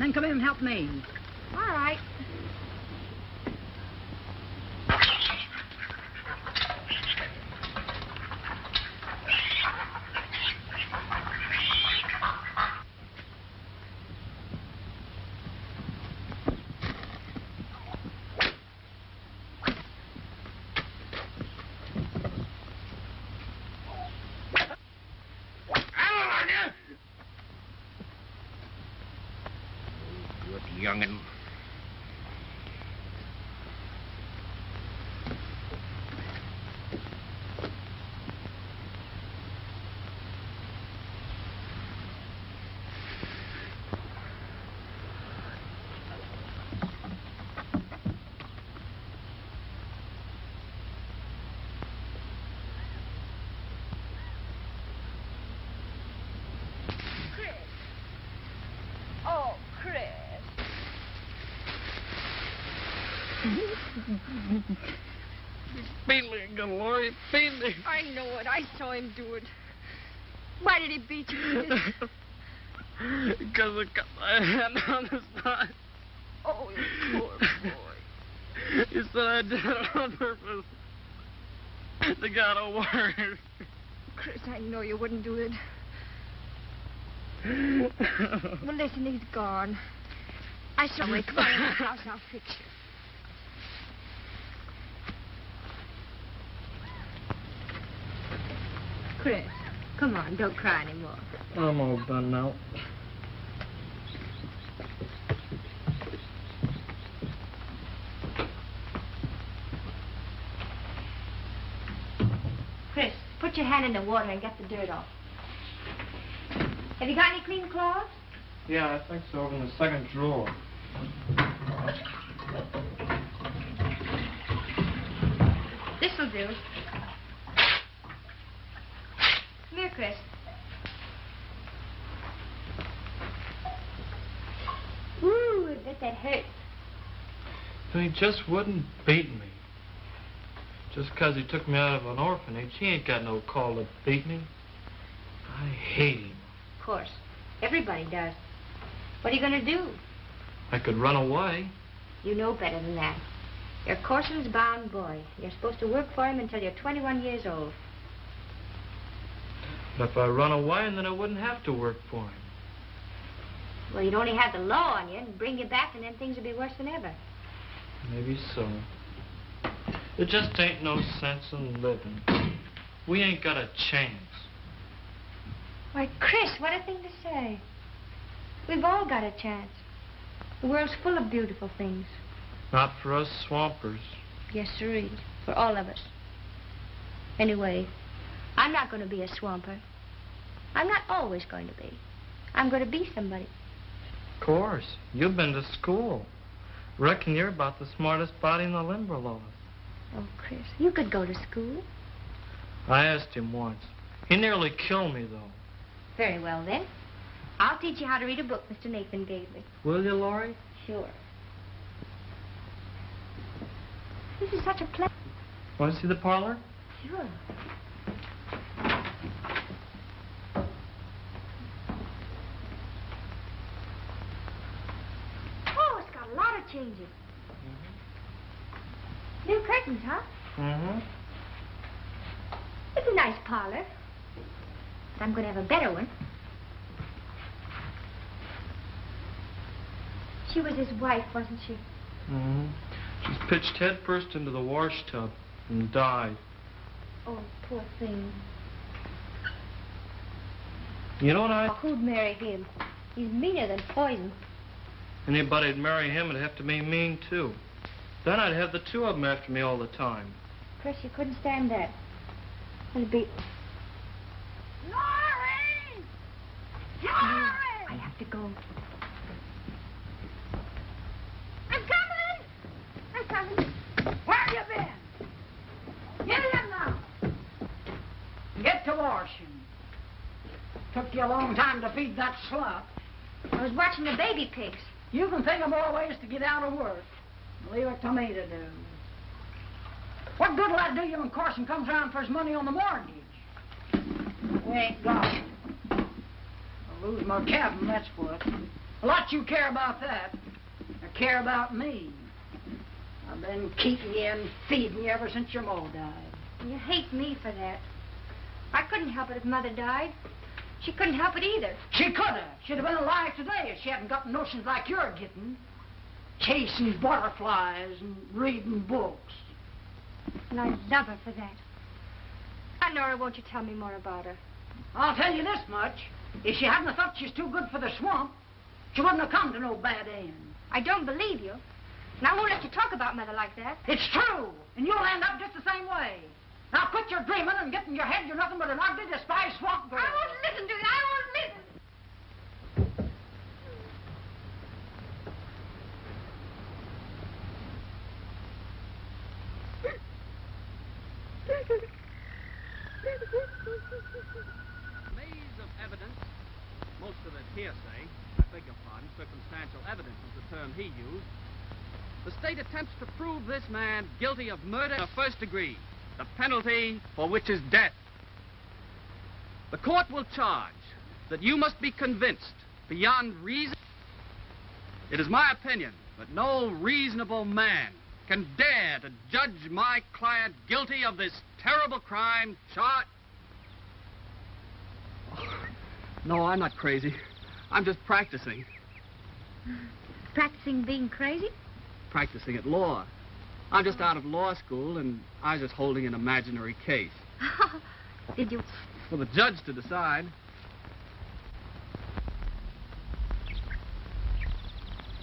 then come in and help me. All right. Young'un. Chris. Oh, Chris. Beat me again, Laurie. Beat me. I know it. I saw him do it. Why did he beat you, Chris? Because I got my hand on his knife. Oh, you poor boy. He said I did it on purpose. They got a word. Chris, I know you wouldn't do it. Well, listen, he's gone. I saw him come out of the house. I'll fix you. Chris, come on, don't cry anymore. I'm all done now. Chris, put your hand in the water and get the dirt off. Have you got any clean clothes? Yeah, I think so, over in the second drawer. This'll do. Come here, Chris. Ooh, I bet that hurt. He just wouldn't beat me. Just 'cause he took me out of an orphanage, he ain't got no call to beat me. I hate him. Of course. Everybody does. What are you going to do? I could run away. You know better than that. You're Corson's bound boy. You're supposed to work for him until you're 21 years old. But if I run away, then I wouldn't have to work for him. Well, you'd only have the law on you and bring you back, and then things would be worse than ever. Maybe so. There just ain't no sense in living. We ain't got a chance. Why, Chris, what a thing to say. We've all got a chance. The world's full of beautiful things. Not for us swampers. Yes, sirree. For all of us. Anyway, I'm not going to be a swamper. I'm not always going to be. I'm going to be somebody. Of course. You've been to school. Reckon you're about the smartest body in the Limberlost. Oh, Chris, you could go to school. I asked him once. He nearly killed me, though. Very well, then. I'll teach you how to read a book Mr. Nathan gave me. Will you, Laurie? Sure. This is such a pleasure. Want to see the parlor? Sure. Oh, it's got a lot of changes. New curtains, huh? Mm-hmm. It's a nice parlor. But I'm going to have a better one. She was his wife, wasn't she? Mm-hmm. She's pitched head first into the wash tub and died. Oh, poor thing. You know what Who'd marry him? He's meaner than poison. Anybody'd marry him would have to be mean, too. Then I'd have the two of them after me all the time. Chris, you couldn't stand that. It'd be... Laurie! Laurie! I have to go. I'm coming! I'm coming. Where have you been? Get in now. Get to washing. Took you a long time to feed that slut. I was watching the baby pigs. You can think of more ways to get out of work. Leave it to me to do. What good will that do you when Corson comes around for his money on the mortgage? We ain't got it. I'll lose my cabin, that's what. A lot you care about that. I care about me. I've been keeping you and feeding you ever since your ma died. You hate me for that. I couldn't help it if Mother died. She couldn't help it either. She could have. She'd have been alive today if she hadn't got notions like you're getting. Chasing butterflies and reading books. And I love her for that. Now, Nora, won't you tell me more about her? I'll tell you this much. If she hadn't have thought she's too good for the swamp, she wouldn't have come to no bad end. I don't believe you. And I won't let you talk about Mother like that. It's true, and you'll end up just the same way. Now quit your dreaming and get in your head you're nothing but an ugly, despised swamp girl. I won't listen to it. I won't listen. Maze of evidence, most of it hearsay, I beg your pardon, circumstantial evidence is the term he used. The state attempts to prove this man guilty of murder in the first degree, the penalty for which is death. The court will charge that you must be convinced beyond reason. It is my opinion that no reasonable man can dare to judge my client guilty of this terrible crime charged. No, I'm not crazy. I'm just practicing. Practicing being crazy? Practicing at law. I'm just out of law school, and I was just holding an imaginary case. Did you? For the judge to decide.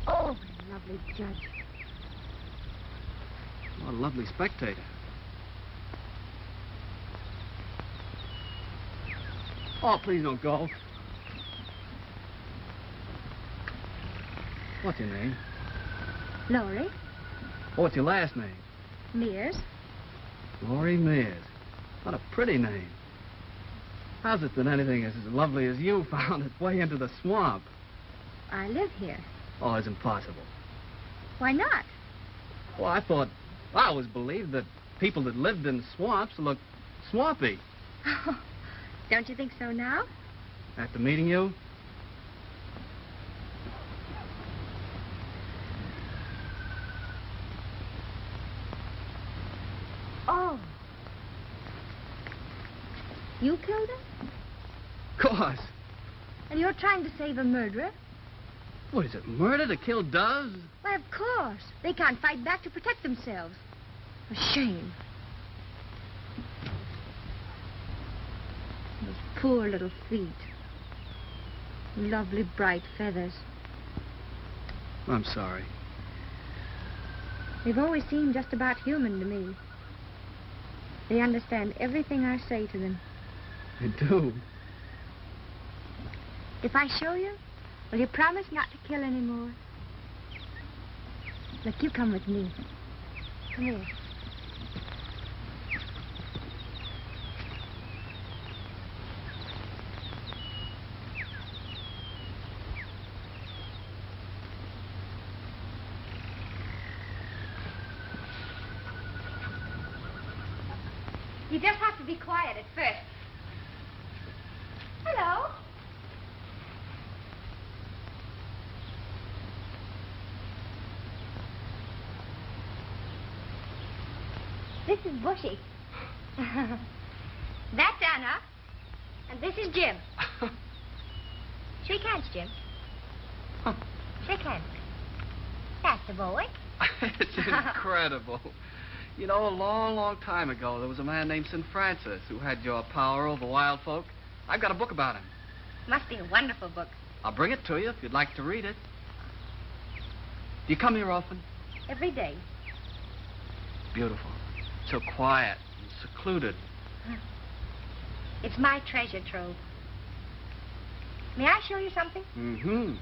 Oh, what a lovely judge. What a lovely spectator. Oh, please don't go. What's your name? Laurie. What's your last name? Mears. Laurie Mears. What a pretty name. How's it that anything as lovely as you found its way into the swamp? I live here. Oh, it's impossible. Why not? Well, I always believed that people that lived in swamps looked swampy. Don't you think so now? After meeting you? Oh. You killed her? Of course. And you're trying to save a murderer? What is it, murder to kill doves? Why, of course. They can't fight back to protect themselves. A shame. Those poor little feet. Lovely bright feathers. I'm sorry. They've always seemed just about human to me. They understand everything I say to them. They do. If I show you, will you promise not to kill anymore? Look, you come with me. Come here. You just have to be quiet at first. Hello. This is Bushy. That's Anna. And this is Jim. Shake hands, Jim. Shake hands. That's the boy. It's incredible. You know, a long, long time ago, there was a man named St. Francis who had your power over wild folk. I've got a book about him. Must be a wonderful book. I'll bring it to you if you'd like to read it. Do you come here often? Every day. Beautiful. So quiet and secluded. It's my treasure trove. May I show you something? Mm-hmm.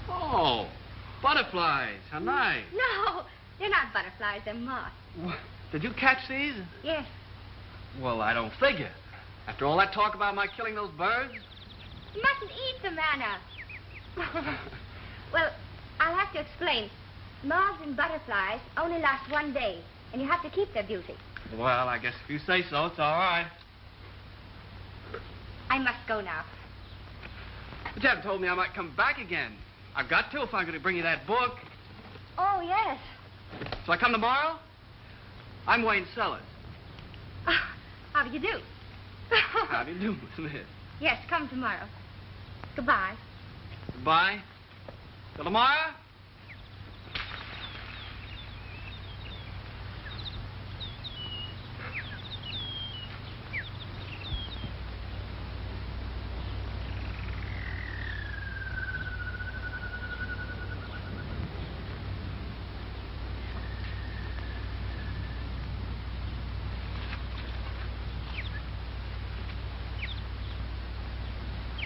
Oh, butterflies. How nice. No, they're not butterflies, they're moths. What? Did you catch these? Yes. Well, I don't figure. After all that talk about my killing those birds? You mustn't eat them, Anna. Well, I'll have to explain. Moths and butterflies only last one day, and you have to keep their beauty. Well, I guess if you say so, it's all right. I must go now. But you haven't told me I might come back again. I've got to if I'm going to bring you that book. Oh, yes. So I come tomorrow? I'm Wayne Sellers. How do you do? How do you do, Miss? Yes, come tomorrow. Goodbye. Goodbye. Till tomorrow?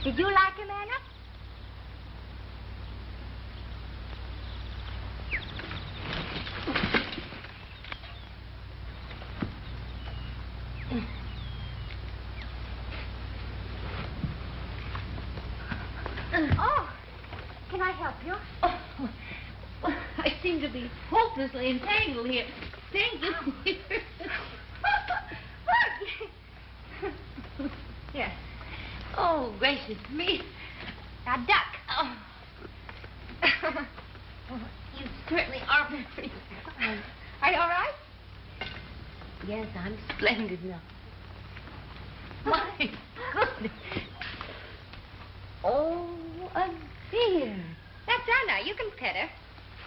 Did you like him, Anna? Oh, can I help you? Oh, well, I seem to be hopelessly entangled here. Thank you. Yes. Oh, gracious me. Now, duck. Oh. Oh, you certainly are very... Are you all right? Yes, I'm splendid now. My goodness. Oh, a dear. That's Anna. You can pet her.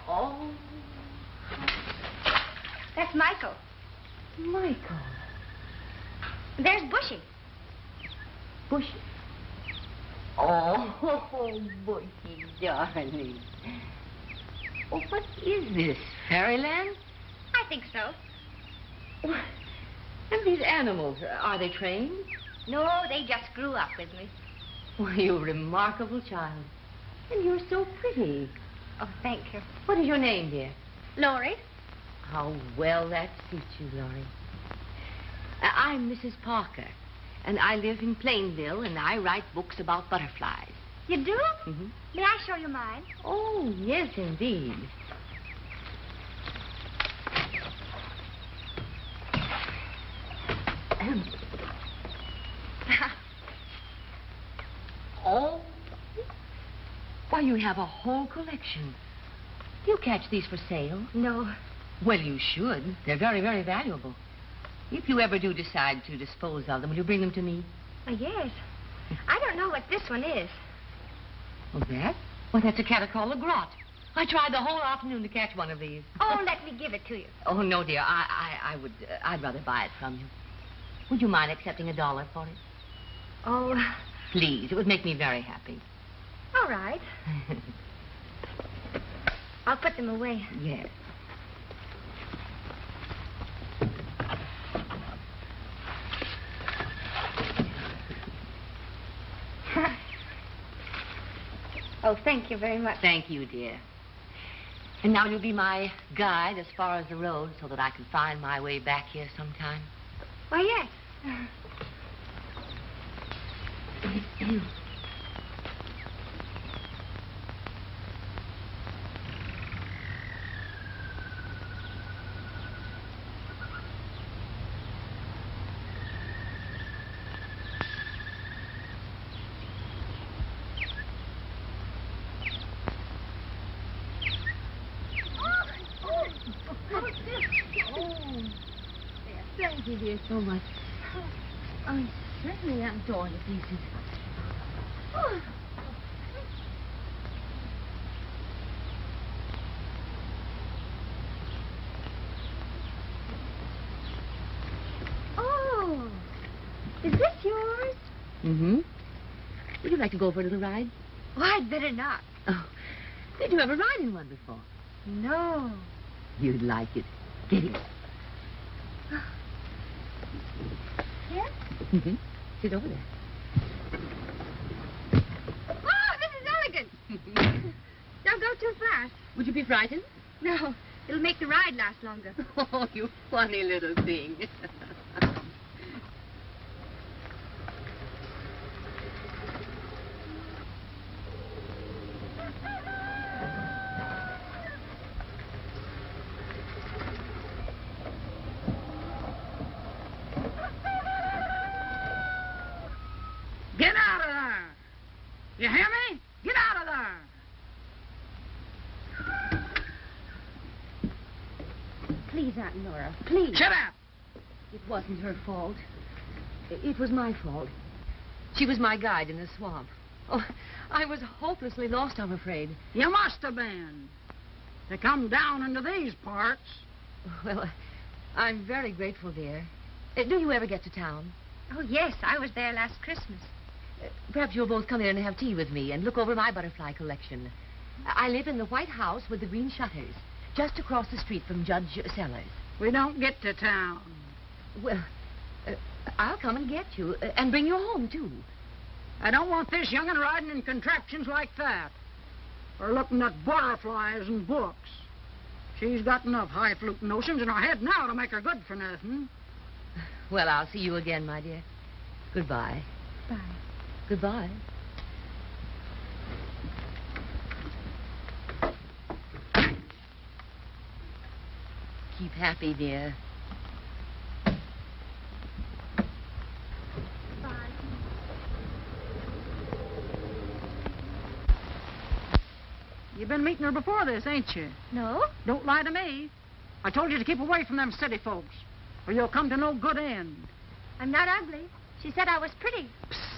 Oh, That's Michael. Michael. There's Bushy. Bushy. Oh, Bushy, darling. Oh, what is this, fairyland? I think so. And these animals, are they trained? No, they just grew up with me. Well, you're a remarkable child. And you're so pretty. Oh, thank you. What is your name, dear? Laurie? How well that suits you, Laurie. I'm Mrs. Parker, and I live in Plainville, and I write books about butterflies. You do? Mm-hmm. May I show you mine? Oh, yes, indeed. Oh. Why, you have a whole collection. Do you catch these for sale? No. Well, you should. They're very, very valuable. If you ever do decide to dispose of them, will you bring them to me? Yes. I don't know what this one is. Oh, that? Well, that's a catacall grot. I tried the whole afternoon to catch one of these. Oh, let me give it to you. Oh, no, dear. I'd rather buy it from you. Would you mind accepting $1 for it? Oh, Please. It would make me very happy. all right. I'll put them away. Yes. Oh, thank you very much. Thank you, dear. And now you'll be my guide as far as the road so that I can find my way back here sometime. Why, yes. Thank you, dear, so much. I certainly am torn to pieces. Oh, is this yours? Mm-hmm. Would you like to go for a little ride? Oh, I'd better not. Oh, did you ever ride in one before? No. You'd like it. Get in. Yes? Mm-hmm. Sit over there. Oh, this is elegant. Don't go too fast. Would you be frightened? No, it'll make the ride last longer. Oh, you funny little thing. You hear me? Get out of there. Please, Aunt Nora, please. Shut up. It wasn't her fault. It was my fault. She was my guide in the swamp. Oh, I was hopelessly lost, I'm afraid. You must have been. To come down into these parts. Well, I'm very grateful, dear. Do you ever get to town? Oh, yes, I was there last Christmas. Perhaps you'll both come in and have tea with me and look over my butterfly collection. I live in the White House with the green shutters, just across the street from Judge Sellers. We don't get to town. Well, I'll come and get you and bring you home, too. I don't want this young'un riding in contraptions like that. Or looking at butterflies and books. She's got enough highfalutin notions in her head now to make her good for nothing. Well, I'll see you again, my dear. Goodbye. Bye. Goodbye. Keep happy, dear. You've been meeting her before this, ain't you? No? Don't lie to me. I told you to keep away from them city folks, or you'll come to no good end. I'm not ugly. She said I was pretty. Psst.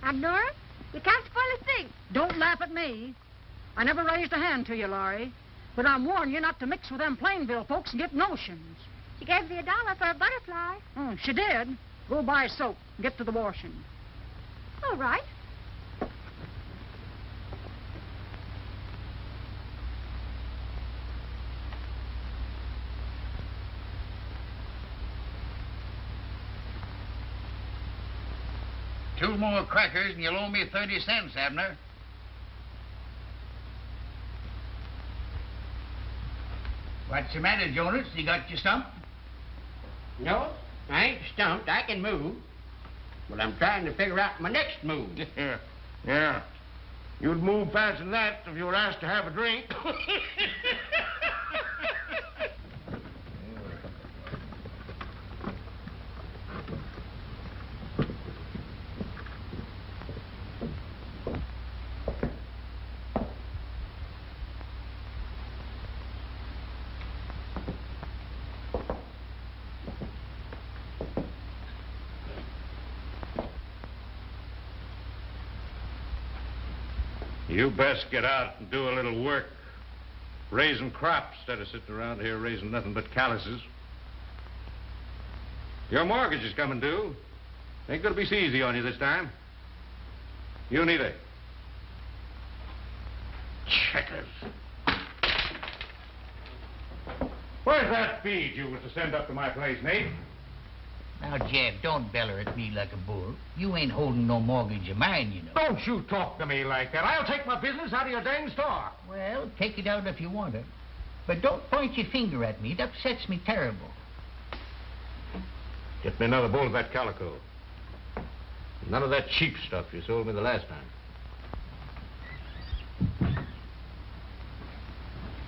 Aunt Nora, you can't spoil a thing. Don't laugh at me. I never raised a hand to you, Laurie. But I'm warning you not to mix with them Plainville folks and get notions. She gave me $1 for a butterfly. Oh, she did. Go buy soap and get to the washing. All right. Two more crackers and you'll owe me 30 cents, Abner. What's the matter, Jonas? You got your stump? No, I ain't stumped. I can move. But I'm trying to figure out my next move. Yeah. You'd move faster than that if you were asked to have a drink. You best get out and do a little work. Raising crops instead of sitting around here raising nothing but calluses. Your mortgage is coming due. Ain't gonna be so easy on you this time. You neither. Checkers. Where's that feed you was to send up to my place, Nate? Now, Jeff, don't beller at me like a bull. You ain't holding no mortgage of mine, you know. Don't you talk to me like that. I'll take my business out of your dang store. Well, take it out if you want it. But don't point your finger at me. It upsets me terrible. Get me another bowl of that calico. None of that cheap stuff you sold me the last time.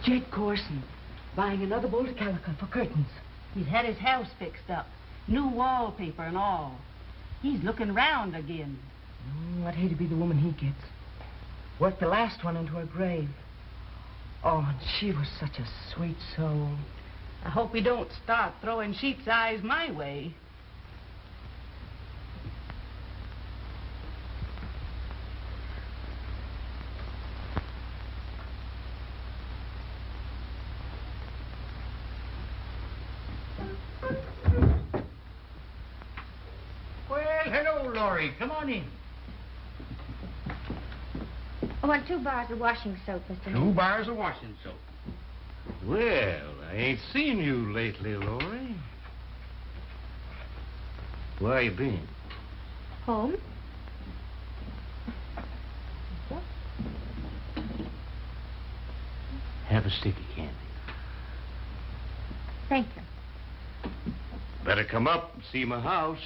Jed Corson, buying another bolt of calico for curtains. He's had his house fixed up. New wallpaper and all. He's looking round again. I'd hate to be the woman he gets. Worked the last one into her grave. Oh, and she was such a sweet soul. I hope he don't start throwing sheep's eyes my way. Laurie, come on in. I want 2 bars of washing soap, Mr. 2 bars of washing soap. Well, I ain't seen you lately, Laurie. Where you been? Home? Have a stick of candy. Thank you. Better come up and see my house.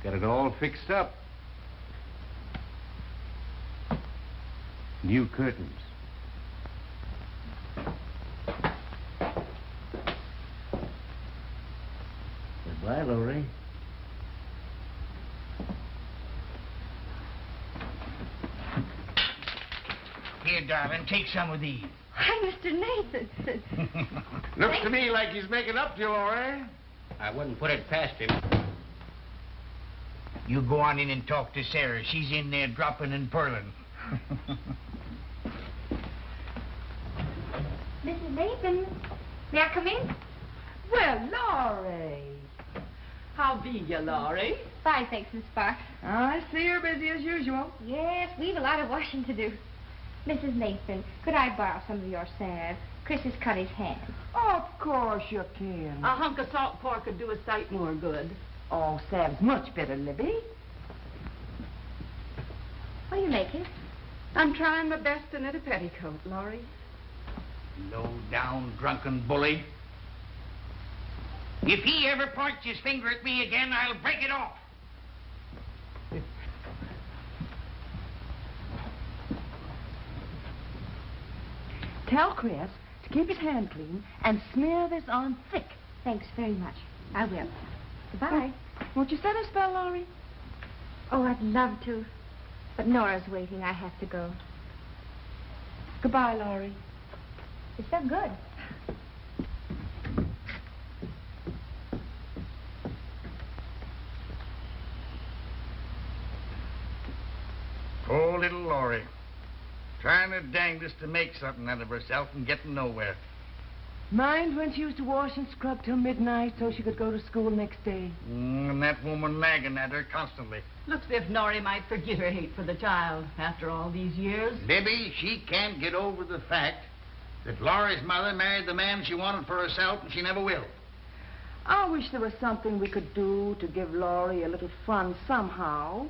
Got it all fixed up. New curtains. Goodbye, Laurie. Here, darling, take some of these. Hi, Mr. Nathan. Looks to me like he's making up to you, Laurie. I wouldn't put it past him. You go on in and talk to Sarah. She's in there dropping and purling. Mrs. Nathan, may I come in? Well, Laurie. How be you, Laurie? Fine, thanks, Miss Park. I see you're busy as usual. Yes, we've a lot of washing to do. Mrs. Nathan, could I borrow some of your salve? Chris has cut his hand. Of course you can. A hunk of salt pork could do a sight more good. Oh, salve's much better, Libby. What are you making? I'm trying my best to knit a petticoat, Laurie. Low-down drunken bully. If he ever points his finger at me again, I'll break it off. Tell Chris to keep his hand clean and smear this on thick. Thanks very much. I will. Goodbye. Won't you set a spell, Laurie? Oh, I'd love to. But Nora's waiting. I have to go. Goodbye, Laurie. It's so good. Poor little Laurie. Trying her dangdest to make something out of herself and getting nowhere. Mind when she used to wash and scrub till midnight so she could go to school next day? And that woman nagging at her constantly. Looks as if Norrie might forget her hate for the child after all these years. Libby, she can't get over the fact that Laurie's mother married the man she wanted for herself, and she never will. I wish there was something we could do to give Laurie a little fun somehow.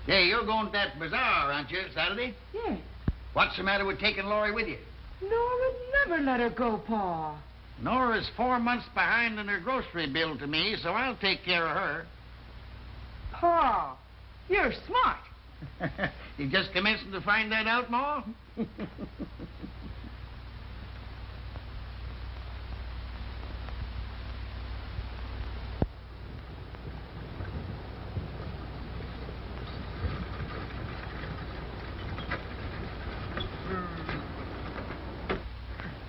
Hey, you're going to that bazaar, aren't you, Saturday? Yes. What's the matter with taking Laurie with you? Nora never let her go, Pa. Nora's 4 months behind in her grocery bill to me, so I'll take care of her. Pa, you're smart. You just commencing to find that out, Ma?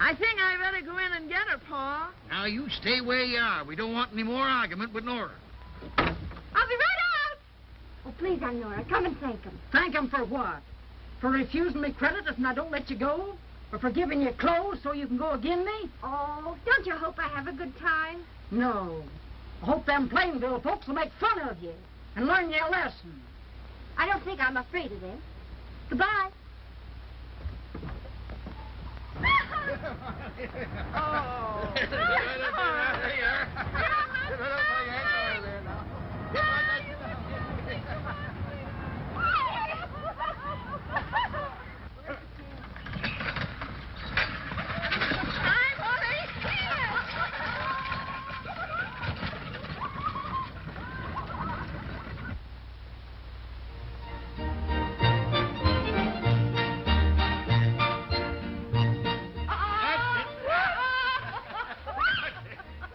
I think I better go in and get her, Pa. Now, you stay where you are. We don't want any more argument with Nora. I'll be right out. Oh, please, Aunt Nora, come and thank him. Thank him for what? For refusing me credit if I don't let you go? Or for giving you clothes so you can go again me? Oh, don't you hope I have a good time? No. I hope them Plainville folks will make fun of you and learn you a lesson. I don't think I'm afraid of them. Goodbye. Oh.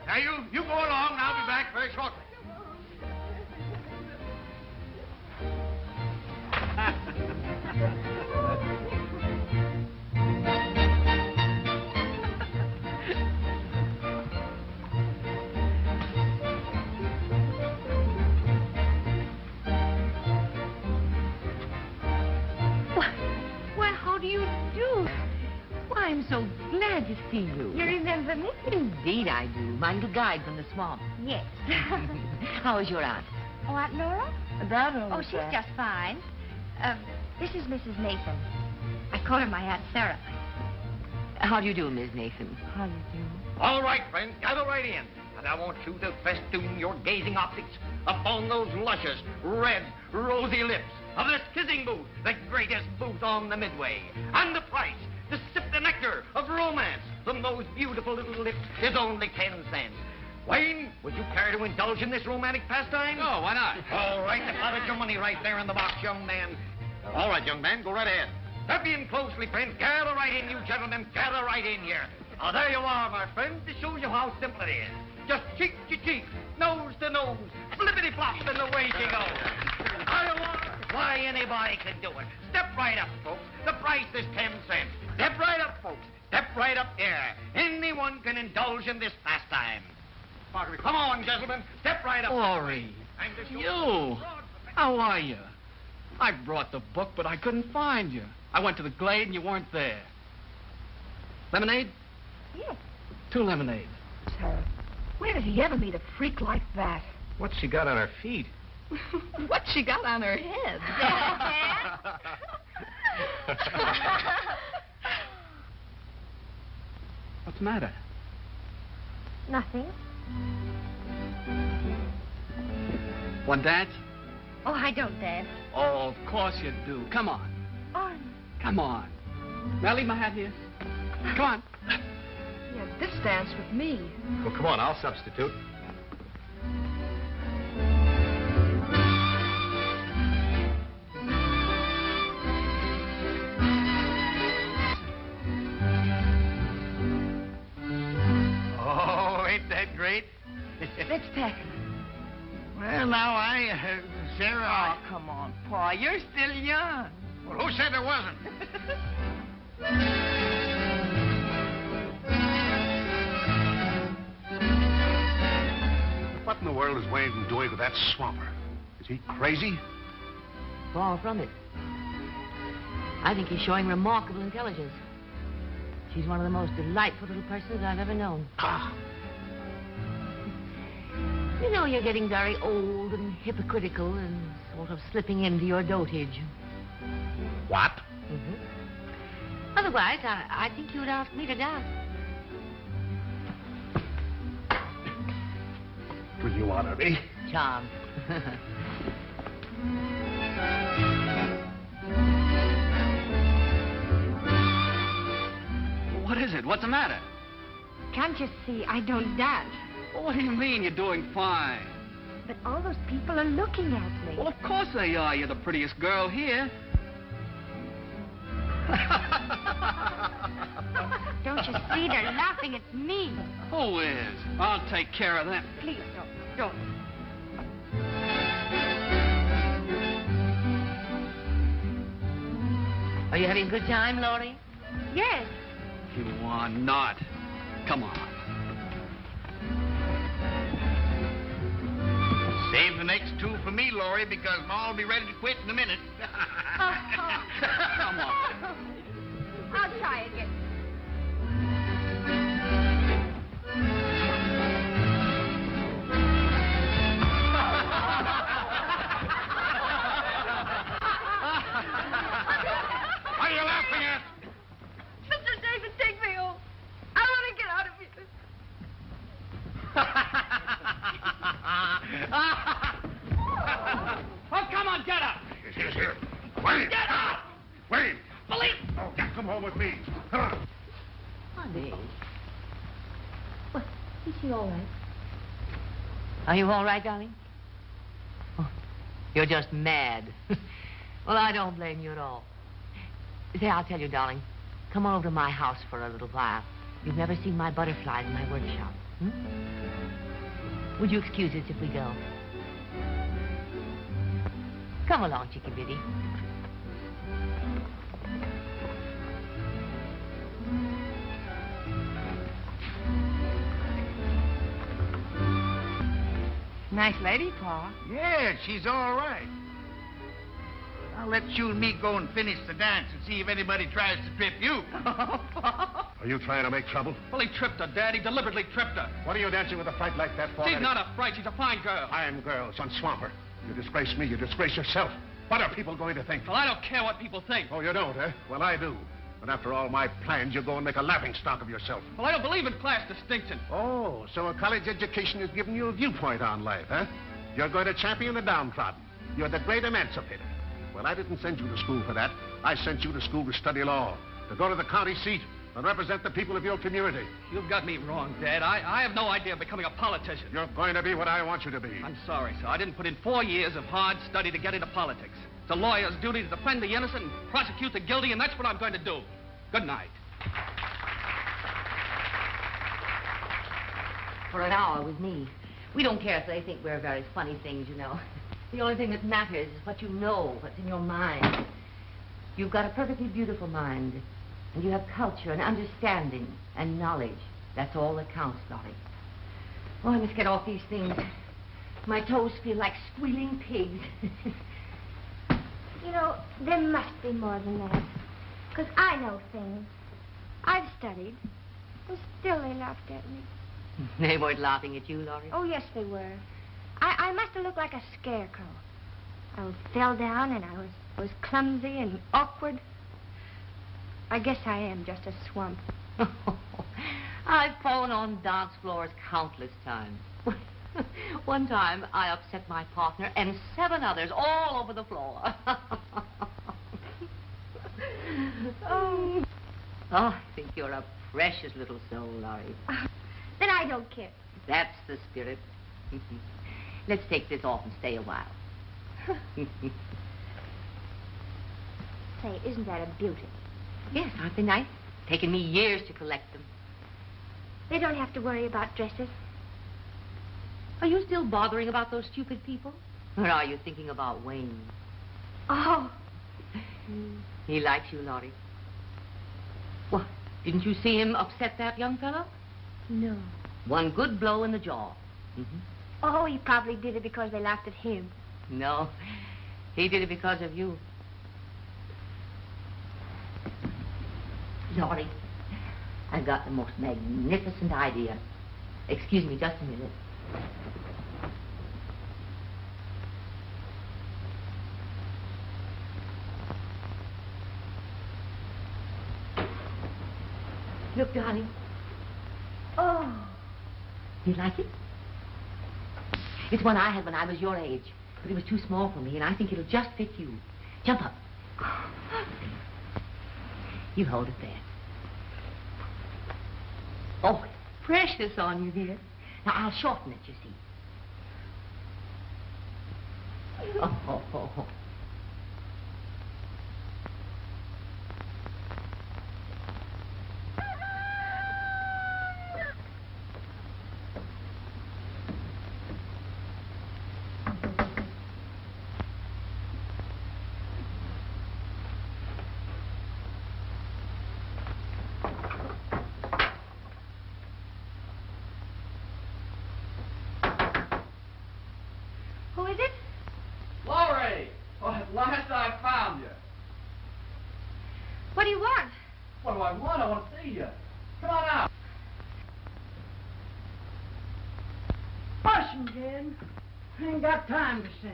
Now, you go along, and I'll be back very shortly. Why, how do you do? Why, I'm so glad to see you. You remember me? Indeed I do. My little guide from the swamp. Yes. How is your aunt? Oh, Aunt Nora? That old Oh, she's just fine. This is Mrs. Nathan. I call her my Aunt Sarah. How do you do, Miss Nathan? How do you do? All right, friends, gather right in. And I want you to festoon your gazing optics upon those luscious, red, rosy lips of this kissing booth, the greatest booth on the Midway. And the price to sip the nectar of romance from those beautiful little lips is only 10 cents. Wayne, would you care to indulge in this romantic pastime? Oh, why not? All right, deposit your money right there in the box, young man. All right, young man, go right ahead. Step in closely, friends. Gather right in, you gentlemen. Gather right in here. Oh, there you are, my friends, to show you how simple it is. Just cheek to cheek, nose to nose, flippity-flop, and away she goes. There you are. Why, anybody can do it. Step right up, folks. The price is 10 cents. Step right up, folks. Step right up here. Anyone can indulge in this pastime. Parker, come on, gentlemen. Step right up. Laurie, you. How are you? I brought the book, but I couldn't find you. I went to the Glade and you weren't there. Lemonade? Yes. 2 lemonades. Sir, where did he ever meet a freak like that? What's she got on her feet? What she got on her head? What's the matter? Nothing. Want dance? Oh, I don't dance. Oh, of course you do. Come on. Oh, Come on. May I leave my hat here? Come on. Yeah, this dance with me. Well, come on, I'll substitute. Oh, ain't that great? Let's tack it. Well, now, Sarah... Oh, come on, Pa. You're still young. Well, who said there wasn't? What in the world is Wayne doing with that swamper? Is he crazy? Far from it. I think he's showing remarkable intelligence. She's one of the most delightful little persons I've ever known. Ah. You know, you're getting very old and hypocritical and sort of slipping into your dotage. What? Mm-hmm. Otherwise, I think you'd ask me to dance. Will you honor me? Charmed. What is it? What's the matter? can't you see I don't dance? Well, what do you mean? You're doing fine. But all those people are looking at me. Well, of course they are. You're the prettiest girl here. Don't you see? They're laughing at me. Who is? I'll take care of them. Please, don't. Are you having a good time, Laurie? Yes. You are not. Come on. Save the next two for me, Laurie, because Ma'll be ready to quit in a minute. Come on. I'll try again. What are you laughing at? Mr. David, take me home. I want to get out of here. Oh, come on, get up! Here. Wait! Get up! Wait! Police! Oh, come home with me. Come on. Honey. Well, is she all right? Are you all right, darling? Oh, you're just mad. Well, I don't blame you at all. Say, I'll tell you, darling. Come on over to my house for a little while. You've never seen my butterflies in my workshop. Would you excuse us if we go? Come along, Chicky Biddy. Nice lady, Pa. Yeah, she's all right. I'll let you and me go and finish the dance and see if anybody tries to trip you. Are you trying to make trouble? Well, he tripped her, Dad. He deliberately tripped her. What are you dancing with a fright like that for? She's not a fright. She's a fine girl. Fine girl, son Swamper. You disgrace me, you disgrace yourself. What are people going to think? Well, I don't care what people think. Oh, you don't, eh? Well, I do. But after all my plans, you go and make a laughing stock of yourself. Well, I don't believe in class distinction. Oh, so a college education has given you a viewpoint on life, huh? You're going to champion the downtrodden. You're the great emancipator. Well, I didn't send you to school for that. I sent you to school to study law, to go to the county seat and represent the people of your community. You've got me wrong, Dad. I have no idea of becoming a politician. You're going to be what I want you to be. I'm sorry, sir. I didn't put in 4 years of hard study to get into politics. It's a lawyer's duty to defend the innocent and prosecute the guilty, and that's what I'm going to do. Good night. For an hour with me. We don't care if they think we're very funny things, you know. The only thing that matters is what you know, what's in your mind. You've got a perfectly beautiful mind. And you have culture and understanding and knowledge. That's all that counts, Laurie. Oh, I must get off these things. My toes feel like squealing pigs. You know, there must be more than that. Because I know things. I've studied. And still they laughed at me. They weren't laughing at you, Laurie? Oh, yes, they were. I must have looked like a scarecrow. I fell down and I was clumsy and awkward. I guess I am just a swamp. I've fallen on dance floors countless times. One time, I upset my partner and 7 others all over the floor. Oh, I think you're a precious little soul, Laurie. Then I don't care. That's the spirit. Let's take this off and stay a while. Say, isn't that a beauty? Yes, aren't they nice? Taken me years to collect them. They don't have to worry about dresses. Are you still bothering about those stupid people? Or are you thinking about Wayne? Oh. He likes you, Laurie. What? Didn't you see him upset that young fellow? No. One good blow in the jaw. Oh, he probably did it because they laughed at him. No, he did it because of you. Laurie, I've got the most magnificent idea. Excuse me just a minute. Look, darling. Oh. You like it? It's one I had when I was your age, but it was too small for me, and I think it'll just fit you. Jump up. You hold it there. Oh, it's precious on you, dear. Now, I'll shorten it, you see. Oh. Who is it? Laurie! Well, at last I found you. What do you want? What do I want? I want to see you. Come on out. Listen, kid. I ain't got time to sit.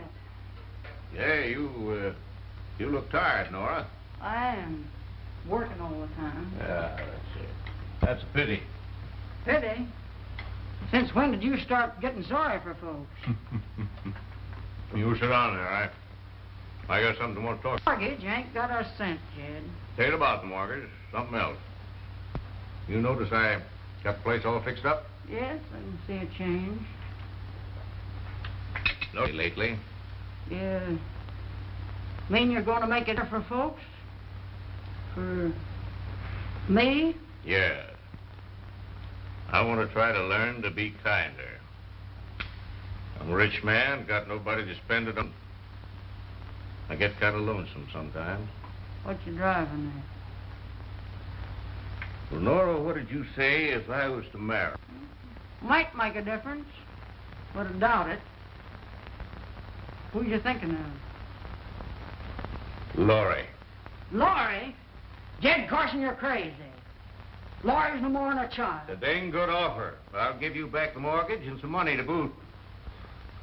Yeah, you look tired, Nora. I am working all the time. Yeah, that's it. That's a pity. Pity. Since when did you start getting sorry for folks? You sit down there, I got something I want to talk to you. Mortgage ain't got a cent, Jed. Ain't about the mortgage, something else. You notice I got the place all fixed up? Yes, I can see a change. No, lately. You mean you're going to make it for folks? For me? Yeah. I want to try to learn to be kinder. I'm a rich man, got nobody to spend it on. I get kind of lonesome sometimes. What you driving at? Well, Nora, what did you say if I was to marry? Might make a difference, but I doubt it. Who you thinking of? Laurie. Laurie? Jed Carson, you're crazy. Laurie's no more than a child. It's a dang good offer. I'll give you back the mortgage and some money to boot.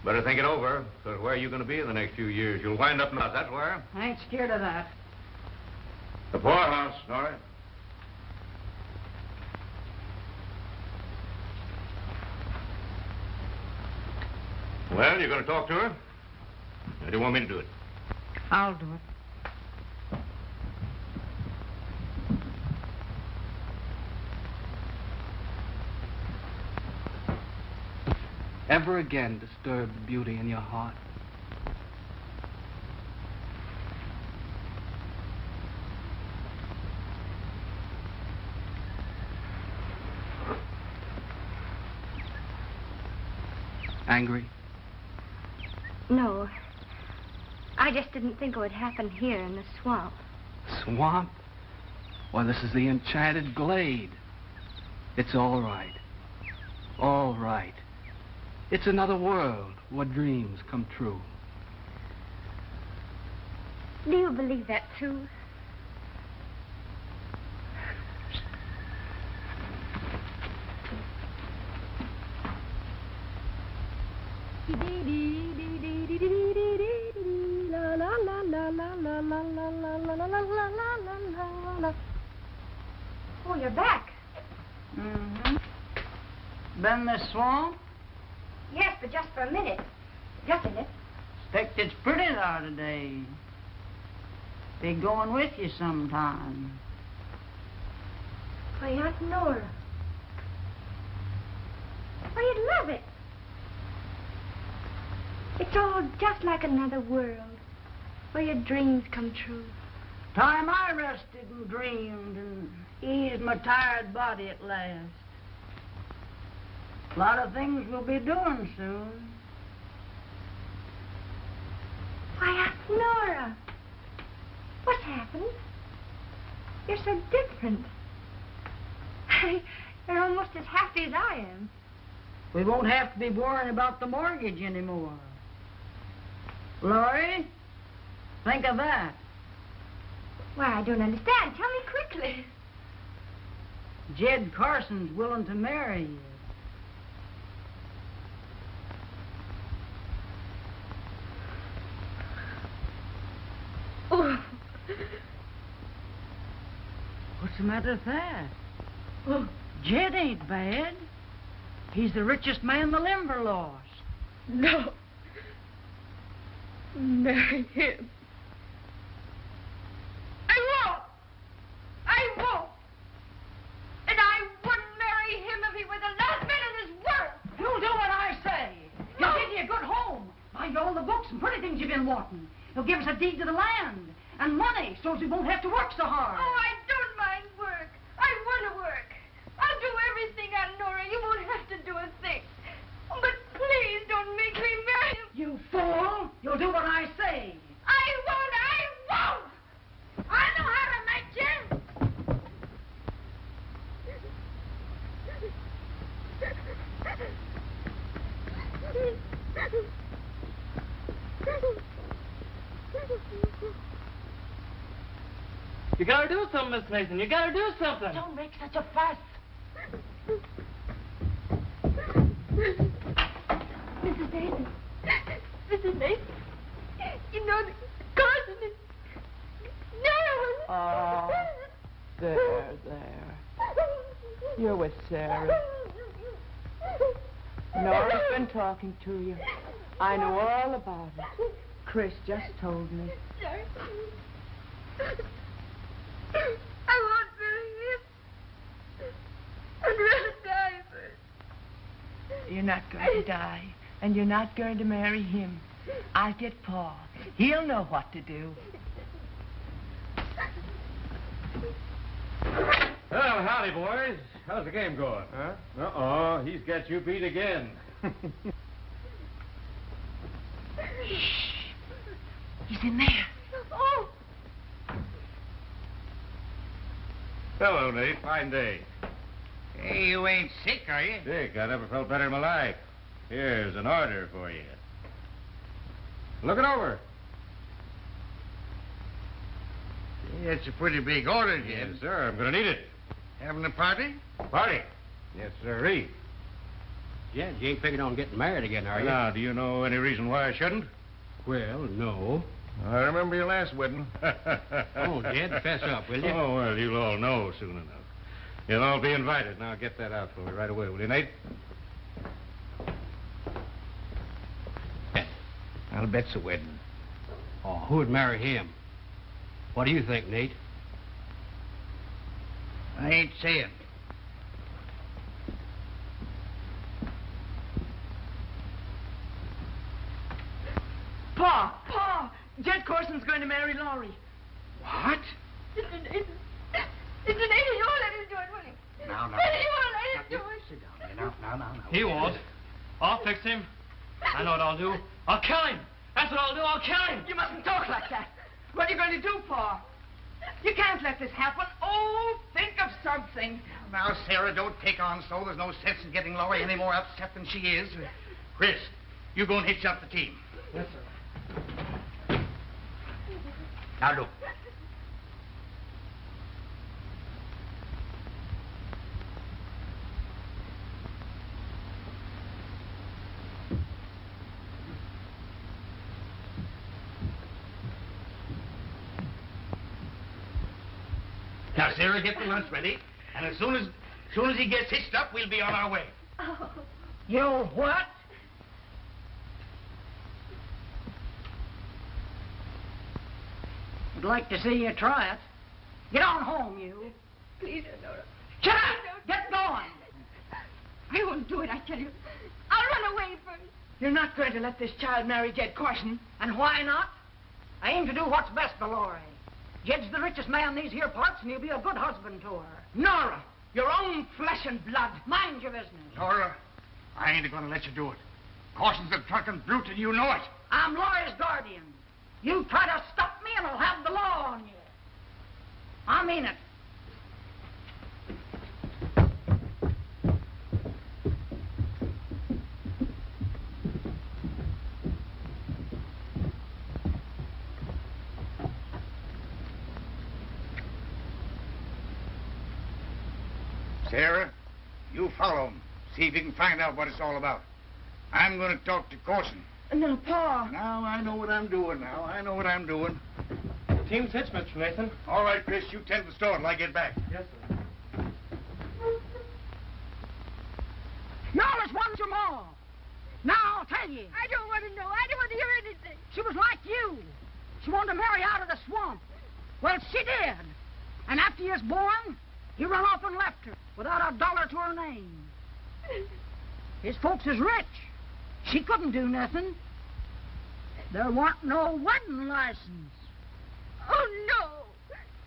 Better think it over, because where are you going to be in the next few years? You'll wind up in us, that's where. I ain't scared of that. The poorhouse, Nora. Well, you're going to talk to her? Or do you want me to do it? I'll do it. Ever again disturb the beauty in your heart. Angry? No. I just didn't think it would happen here in the swamp. Swamp? Why, this is the enchanted glade. It's all right. All right. It's another world where dreams come true. Do you believe that, too? Oh, you're back. Mm-hmm. Been this swamp? Yes, but just for a minute. Just a minute. Expect it's pretty there today. Be going with you sometime. Why, Aunt Nora. Why, you'd love it. It's all just like another world where your dreams come true. Time I rested and dreamed and eased my tired body at last. A lot of things we'll be doing soon. Why, Aunt Nora. What's happened? You're so different. You're almost as happy as I am. We won't have to be worrying about the mortgage anymore. Laurie, think of that. Why, I don't understand. Tell me quickly. Jed Carson's willing to marry you. Oh. What's the matter with that? Oh, Jed ain't bad. He's the richest man in the Limberlost. No. Marry him. I won't. I won't. And I wouldn't marry him if he were the last man in this world. You'll do what I say. He'll give you a good home. Buy you all the books and pretty things you've been wanting. He'll give us a deed to the land and money so we won't have to work so hard. Oh, I don't mind work. I want to work. I'll do everything, Aunt Nora. You won't have to do a thing. But please don't make me marry him. You fool! You'll do what I say. I won't. I won't. I know how to make you. You gotta do something, Miss Mason. You gotta do something. Don't make such a fuss. Mrs. Mason. Mrs. Mason. You know that Carson is... No! Oh, there. You're with Sarah. Nora's been talking to you. I know all about it. Chris just told me. I won't marry him. I'd rather die first. You're not going to die, and you're not going to marry him. I'll get Paul. He'll know what to do. Well, howdy, boys. How's the game going? Huh? Uh-oh, he's got you beat again. Shh. He's in there. Oh! Hello, Nate. Fine day. Hey, you ain't sick, are you? Dick, I never felt better in my life. Here's an order for you. Look it over. It's a pretty big order, Jed. Yes, sir. I'm going to need it. Having a party? Party. Yes, sirree. Jed, you ain't figured on getting married again, are you? Now, do you know any reason why I shouldn't? Well, no. I remember your last wedding. Oh, Jed, fess up, will you? Oh, well, you'll all know soon enough. You'll all be invited. Now, get that out for me right away, will you, Nate? I'll bet's a wedding. Oh, who'd marry him? What do you think, Nate? I ain't saying. Pa! Jed Corson's going to marry Laurie. What? It's an idiot. You won't let him do it, will you? No. You won't let him do it. Sit down. Now. He won't. I'll fix him. I know what I'll do. I'll kill him. That's what I'll do. I'll kill him. You mustn't talk like that. What are you going to do, Pa? You can't let this happen. Oh, think of something. Now, Sarah, don't take on so. There's no sense in getting Laurie any more upset than she is. Chris, you go and hitch up the team. Yes, sir. Now, look. Now, Sarah, get the lunch ready, and as soon as he gets hitched up, we'll be on our way. Oh. You what? I'd like to see you try it. Get on home, you. Please, Nora. Shut up! Get going! I won't do it, I tell you. I'll run away first. You're not going to let this child marry Jed Carson. And why not? I aim to do what's best for Laurie. Jed's the richest man in these here parts, and he'll be a good husband to her. Nora, your own flesh and blood. Mind your business. Nora, I ain't going to let you do it. Carson's a drunken brute, and you know it. I'm Laurie's guardian. You try to stop me, and I'll have the law on you. I mean it. Sarah, you follow him. See if you can find out what it's all about. I'm going to talk to Carson. No, Pa. Now, I know what I'm doing now. I know what I'm doing. Team's hitched, Mr. Nathan. All right, Chris, you tend to the store until I get back. Yes, sir. Now let's want your mom. Now I'll tell you. I don't want to know. I don't want to hear anything. She was like you. She wanted to marry out of the swamp. Well, she did. And after you was born, he run off and left her without a dollar to her name. His folks is rich. She couldn't do nothing. There weren't no wedding license. Oh, no.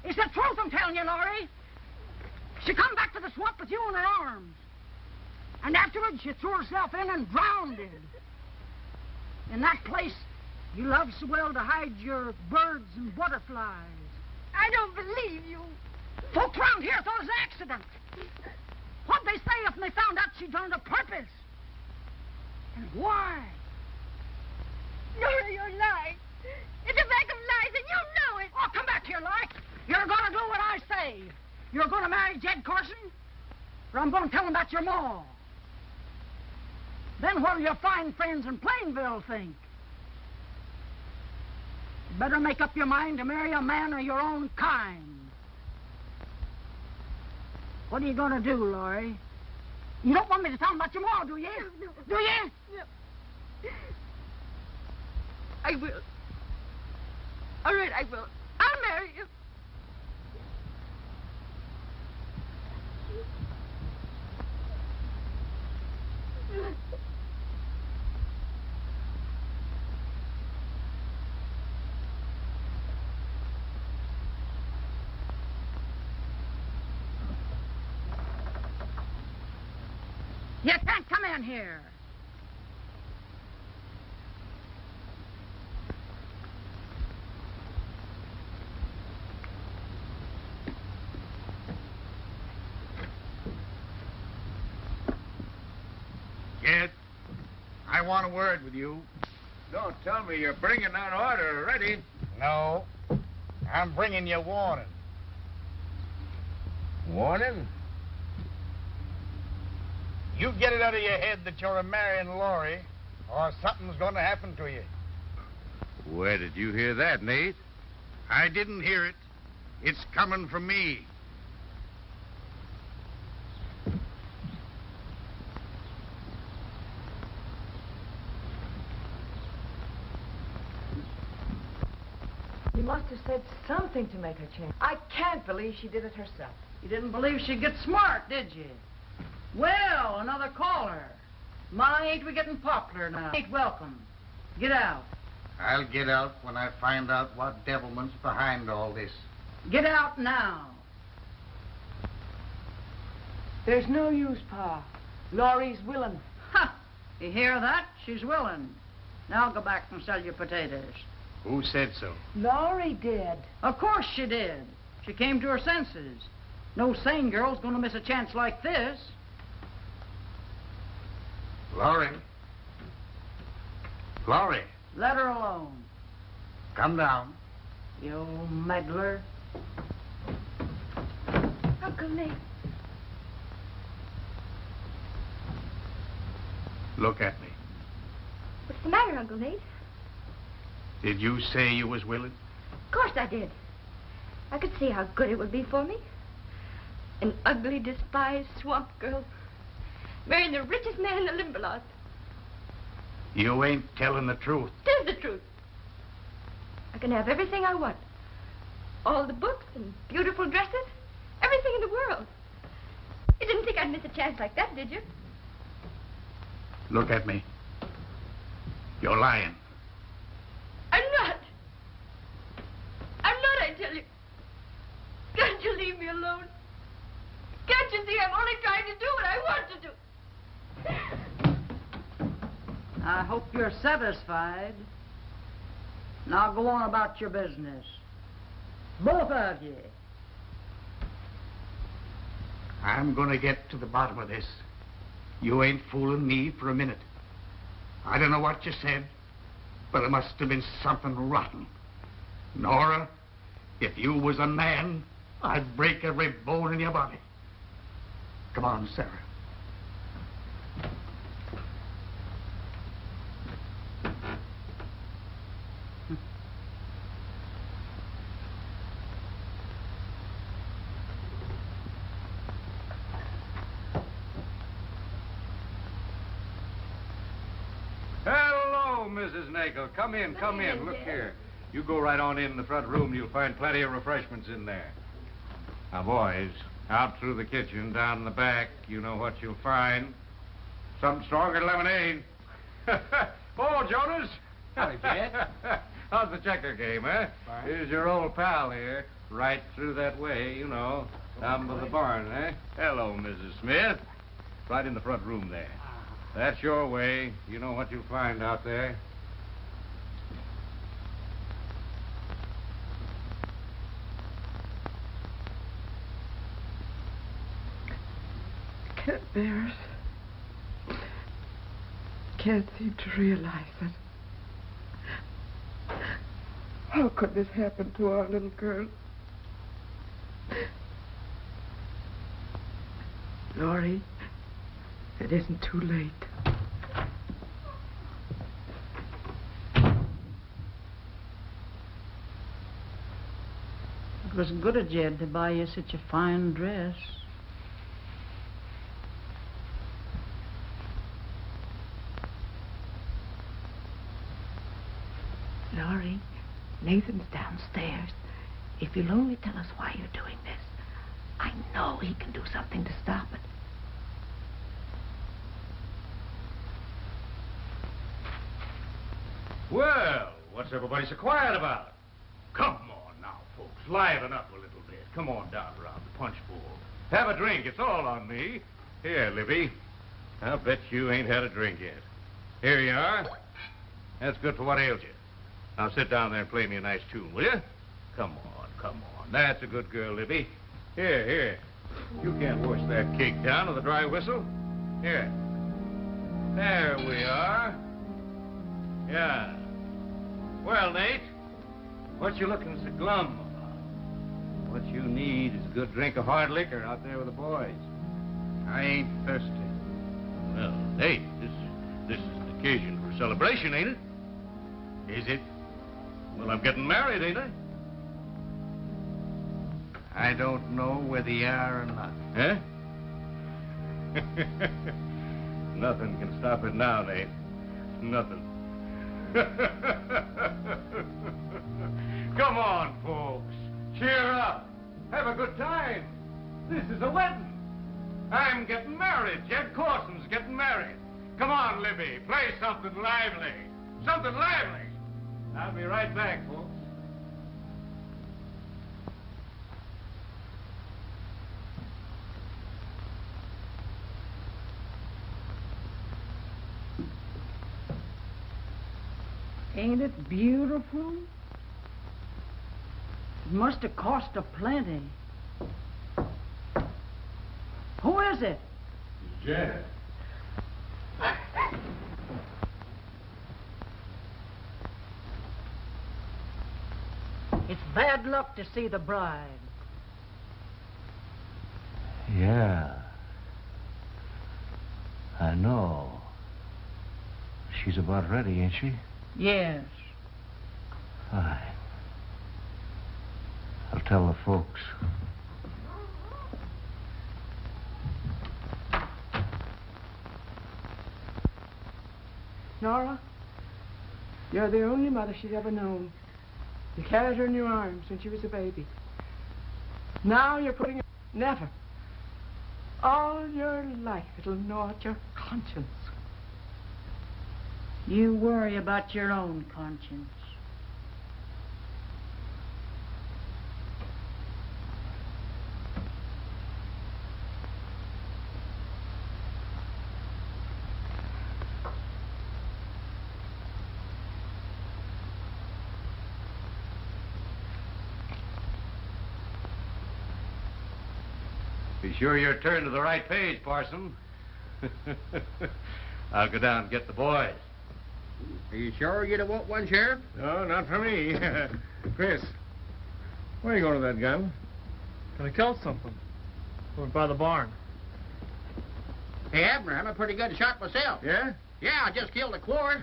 It's the truth I'm telling you, Laurie. She come back to the swamp with you in her arms. And afterwards, she threw herself in and drowned. In that place, you loved so well to hide your birds and butterflies. I don't believe you. Folks around here thought it was an accident. What'd they say if they found out she'd done it on purpose? And why? Nora, you're lying. It's a bag of lies, and you know it. Oh, come back here, Lark. You're going to do what I say. You're going to marry Jed Carson, or I'm going to tell him about your ma. Then what'll your fine friends in Plainville think? You better make up your mind to marry a man of your own kind. What are you going to do, Laurie? You don't want me to tell him about your ma, do you? No. Do you? No. I will. All right, I will. I'll marry you. You can't come in here. Jed, I want a word with you. Don't tell me you're bringing that order already. No, I'm bringing you warning. Warning? You get it out of your head that you're marrying Laurie, or something's going to happen to you. Where did you hear that, Nate? I didn't hear it. It's coming from me. You must have said something to make her change. I can't believe she did it herself. You didn't believe she'd get smart, did you? Well, another caller. My, ain't we getting popular now? Ain't welcome. Get out. I'll get out when I find out what devilment's behind all this. Get out now. There's no use, Pa. Laurie's willing. Ha! You hear that? She's willing. Now go back and sell your potatoes. Who said so? Laurie did. Of course she did. She came to her senses. No sane girl's gonna miss a chance like this. Laurie. Laurie. Let her alone. Come down. You old meddler. Uncle Nate. Look at me. What's the matter, Uncle Nate? Did you say you was willing? Of course I did. I could see how good it would be for me. An ugly, despised swamp girl marrying the richest man in the Limberlost. You ain't telling the truth. Tis the truth. I can have everything I want. All the books and beautiful dresses. Everything in the world. You didn't think I'd miss a chance like that, did you? Look at me. You're lying. I'm not. I'm not, I tell you. Can't you leave me alone? Can't you see I'm only trying to do what I want to do? I hope you're satisfied. Now go on about your business. Both of you. I'm gonna get to the bottom of this. You ain't fooling me for a minute. I don't know what you said, but it must have been something rotten. Nora, if you was a man, I'd break every bone in your body. Come on, Sarah. Hello, Mrs. Nagel. Come in, come in. Look here. You go right on in the front room. You'll find plenty of refreshments in there. Now, boys, out through the kitchen, down in the back, you know what you'll find. Something stronger than lemonade. Oh, Jonas. Howdy, Jed. How's the checker game, eh? Fine. Here's your old pal here. Right through that way, you know. Down by the barn, eh? Hello, Mrs. Smith. Right in the front room there. That's your way. You know what you'll find out there. Can't bear it. Can't seem to realize it. How could this happen to our little girl? Laurie, it isn't too late. It was good of Jed to buy you such a fine dress. Laurie, Nathan's downstairs. If you'll only tell us why you're doing this, I know he can do something to stop it. Well, what's everybody so quiet about? Come on now, folks. Liven up a little bit. Come on down around the punch bowl. Have a drink. It's all on me. Here, Libby. I'll bet you ain't had a drink yet. Here you are. That's good for what ails you. Now sit down there and play me a nice tune, will you? Come on, come on. That's a good girl, Libby. Here, here. You can't wash that cake down with a dry whistle. Here. There we are. Yeah. Well, Nate, what you looking so glum about? What you need is a good drink of hard liquor out there with the boys. I ain't thirsty. Well, Nate, this is an occasion for celebration, ain't it? Is it? Well, I'm getting married, ain't I? I don't know whether you are or not. Eh? Nothing can stop it now, Nate. Nothing. Come on, folks. Cheer up. Have a good time. This is a wedding. I'm getting married. Jed Corson's getting married. Come on, Libby. Play something lively. Something lively. I'll be right back, folks. Ain't it beautiful? It must have cost a plenty. Who is it? Janet. It's bad luck to see the bride. Yeah. I know. She's about ready, ain't she? Yes. Fine. I'll tell the folks. Nora, you're the only mother she's ever known. You carried her in your arms when she was a baby. Now you're putting her... Never. All your life it'll gnaw at your conscience. You worry about your own conscience. Be sure you're turned to the right page, Parson. I'll go down and get the boys. Are you sure you don't want one, Sheriff? No, not for me. Chris, where are you going with that gun? Gonna kill something. Over by the barn. Hey, Abner, I'm a pretty good shot myself. Yeah? Yeah, I just killed a quart.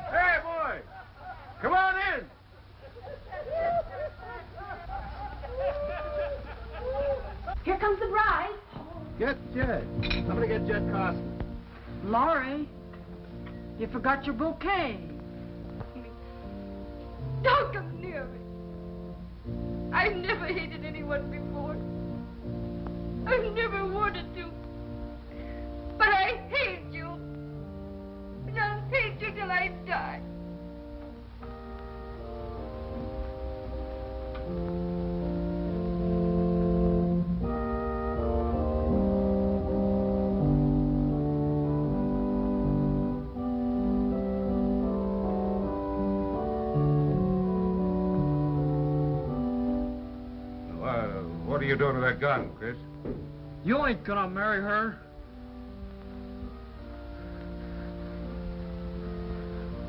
Hey, boys! Come on in! Here comes the bride. Get Jed. Somebody get Jed Carson. Laurie, you forgot your bouquet. Don't come near me. I've never hated anyone before. I've never wanted to. But I hate you. And I'll hate you till I die. What are you doing with that gun, Chris? You ain't gonna marry her.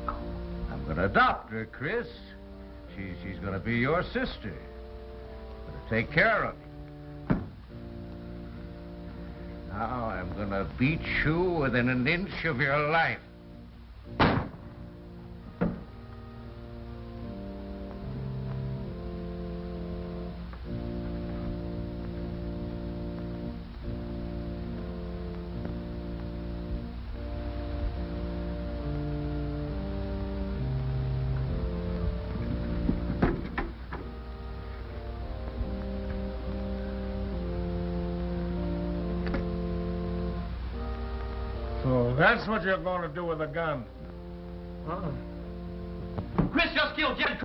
I'm gonna adopt her, Chris. She's gonna be your sister. Gonna take care of you. Now I'm gonna beat you within an inch of your life. So that's what you're going to do with a gun. Chris just killed Jed.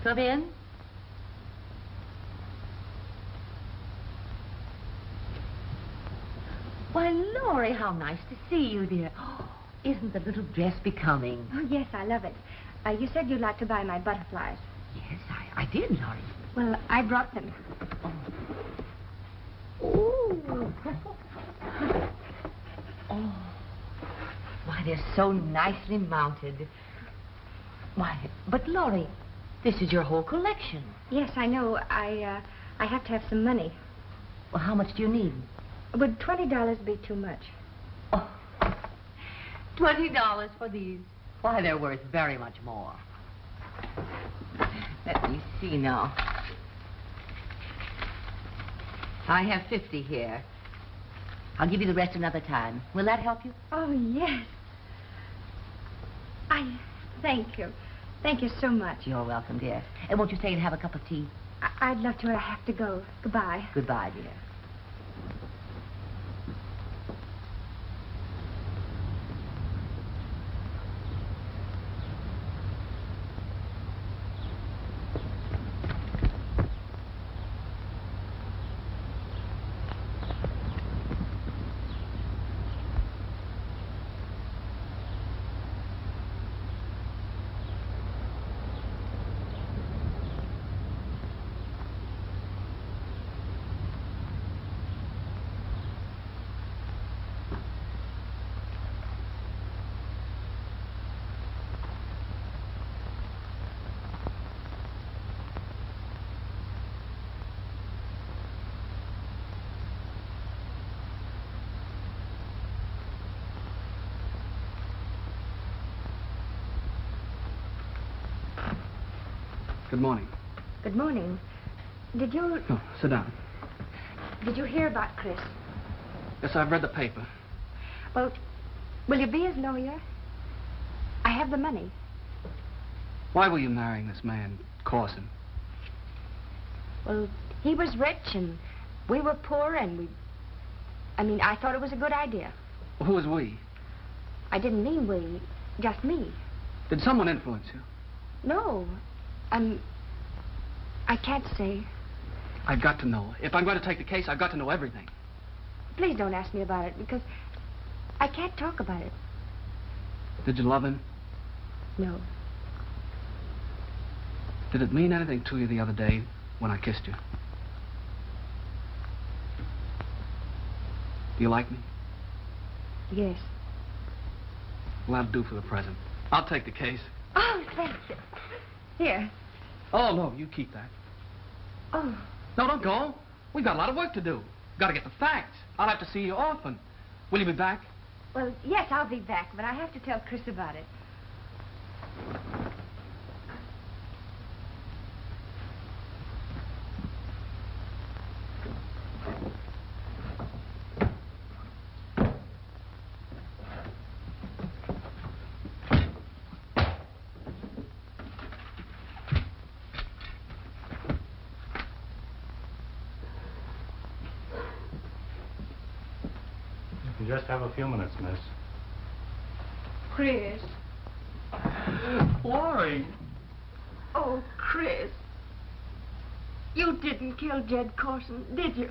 Come in. Why, Laurie, how nice to see you, dear. Oh, isn't the little dress becoming? Oh, yes, I love it. You said you'd like to buy my butterflies. Yes, I did, Laurie. Well, I brought them. Ooh. Oh. Why, they're so nicely mounted. Why, but Laurie, this is your whole collection. Yes, I know. I have to have some money. Well, how much do you need? Would $20 be too much? Oh, $20 for these? Why, they're worth very much more. Let me see now. I have 50 here. I'll give you the rest another time. Will that help you? Oh, yes. Thank you. Thank you so much. You're welcome, dear. And won't you stay and have a cup of tea? I'd love to, but I have to go. Goodbye. Goodbye, dear. Good morning. Good morning. Did you... Oh, sit down. Did you hear about Chris? Yes, I've read the paper. Well, will you be his lawyer? I have the money. Why were you marrying this man, Corson? Well, he was rich and we were poor and I thought it was a good idea. Well, who was we? I didn't mean we, just me. Did someone influence you? No. I can't say. I've got to know. If I'm going to take the case, I've got to know everything. Please don't ask me about it because I can't talk about it. Did you love him? No. Did it mean anything to you the other day when I kissed you? Do you like me? Yes. Well, that'll do for the present. I'll take the case. Oh, thank you. Here. Oh, no, you keep that. Oh. No, don't go. We've got a lot of work to do. Got to get the facts. I'll have to see you often. Will you be back? Well, yes, I'll be back, but I have to tell Chris about it. You just have a few minutes, miss. Chris. Why? Oh, Chris. You didn't kill Jed Corson, did you?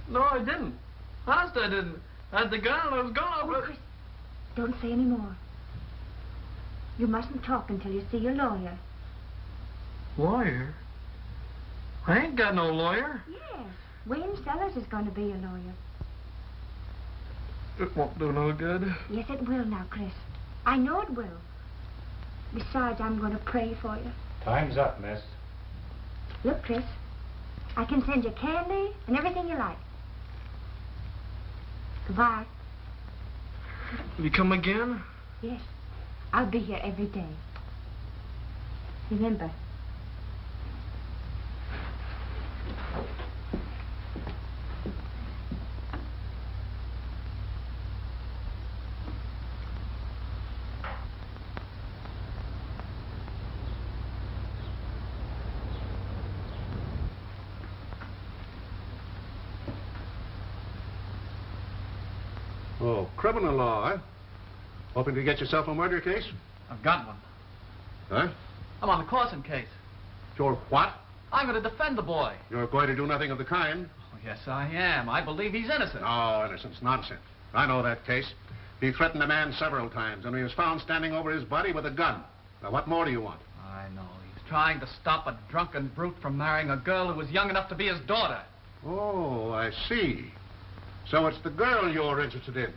No, I didn't. Honest, I didn't. I had the gun and I was gone. Oh, Chris, don't say any more. You mustn't talk until you see your lawyer. Lawyer? I ain't got no lawyer. Yes. William Sellers is going to be your lawyer. It won't do no good. Yes, it will now, Chris. I know it will. Besides, I'm going to pray for you. Time's up, miss. Look, Chris, I can send you candy and everything you like. Goodbye. Will you come again? Yes, I'll be here every day. Remember. Oh, criminal law, eh? Hoping to get yourself a murder case? I've got one. Huh? I'm on the Corson case. You're what? I'm going to defend the boy. You're going to do nothing of the kind? Oh, yes, I am. I believe he's innocent. Oh, innocence. Nonsense. I know that case. He threatened a man several times, and he was found standing over his body with a gun. Now, what more do you want? I know. He's trying to stop a drunken brute from marrying a girl who was young enough to be his daughter. Oh, I see. So it's the girl you're interested in.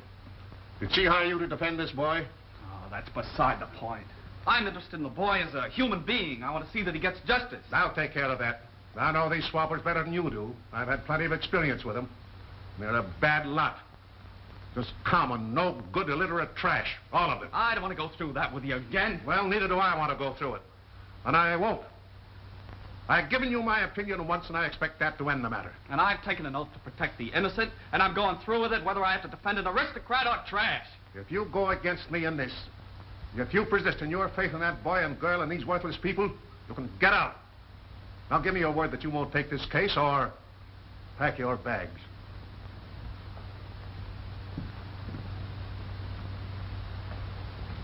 Did she hire you to defend this boy? Oh, that's beside the point. I'm interested in the boy as a human being. I want to see that he gets justice. I'll take care of that. I know these swappers better than you do. I've had plenty of experience with them. They're a bad lot. Just common, no good, illiterate trash. All of them. I don't want to go through that with you again. Well, neither do I want to go through it. And I won't. I've given you my opinion once, and I expect that to end the matter. And I've taken an oath to protect the innocent, and I'm going through with it whether I have to defend an aristocrat or trash. If you go against me in this, if you persist in your faith in that boy and girl and these worthless people, you can get out. Now give me your word that you won't take this case, or pack your bags.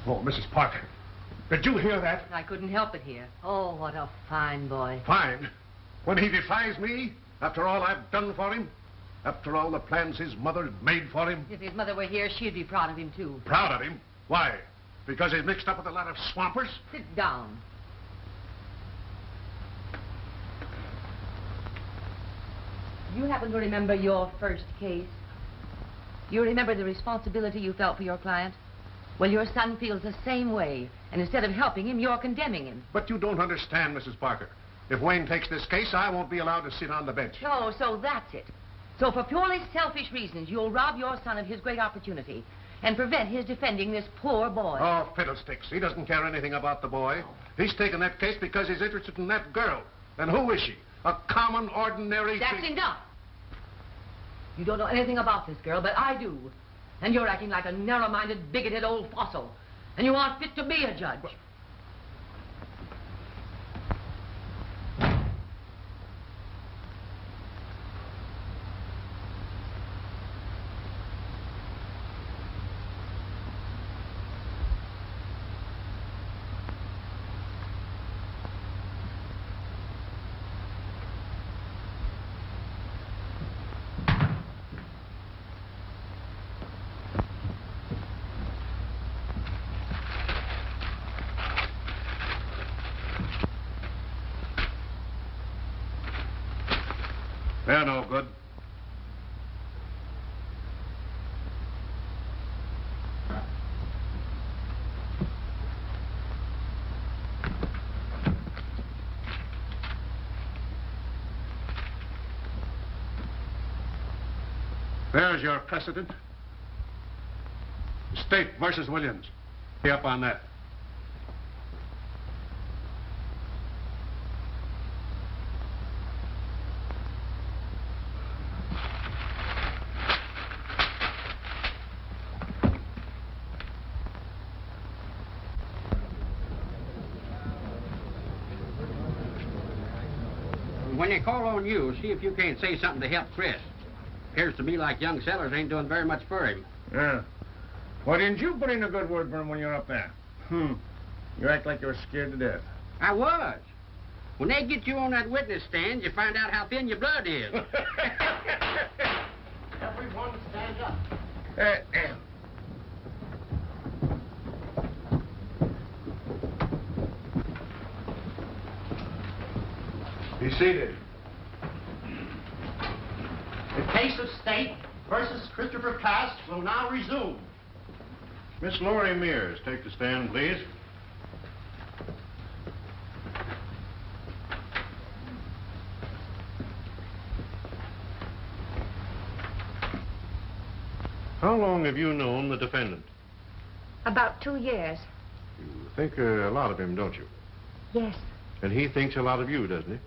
Oh, Mrs. Parker, did you hear that? I couldn't help it here. Oh, what a fine boy. Fine. When he defies me, after all I've done for him, after all the plans his mother made for him. If his mother were here, she'd be proud of him, too. Proud of him? Why? Because he's mixed up with a lot of swampers? Sit down. You happen to remember your first case? You remember the responsibility you felt for your client? Well, your son feels the same way. And instead of helping him, you're condemning him. But you don't understand, Mrs. Parker. If Wayne takes this case, I won't be allowed to sit on the bench. Oh, so that's it. So for purely selfish reasons, you'll rob your son of his great opportunity and prevent his defending this poor boy. Oh, fiddlesticks. He doesn't care anything about the boy. He's taken that case because he's interested in that girl. And who is she? A common, ordinary... That's enough. You don't know anything about this girl, but I do. And you're acting like a narrow-minded, bigoted old fossil. And you aren't fit to be a judge. They're no good. There's your precedent. State versus Williams. Be up on that. When they call on you, see if you can't say something to help Chris. Appears to me like young Sellers ain't doing very much for him. Yeah. Why didn't you put in a good word for him when you're up there? You act like you're scared to death. I was. When they get you on that witness stand, you find out how thin your blood is. Everyone stand up. Be seated. The case of State versus Christopher Cass will now resume. Miss Laurie Mears, take the stand, please. How long have you known the defendant? About 2 years. You think a lot of him, don't you? Yes, And he thinks a lot of you, doesn't he?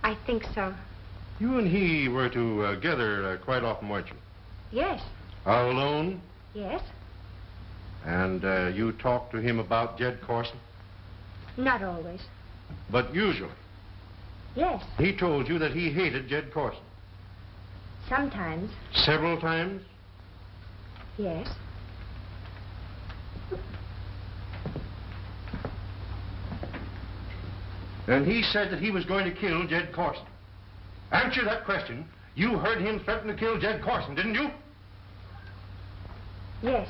I think so. You and he were together quite often, weren't you? Yes, All alone? yes. And you talked to him about Jed Corson? Not always. But usually. Yes, He told you that he hated Jed Corson. sometimes. Several times? Yes. And he said that he was going to kill Jed Corson. Answer that question. You heard him threaten to kill Jed Corson, didn't you? Yes.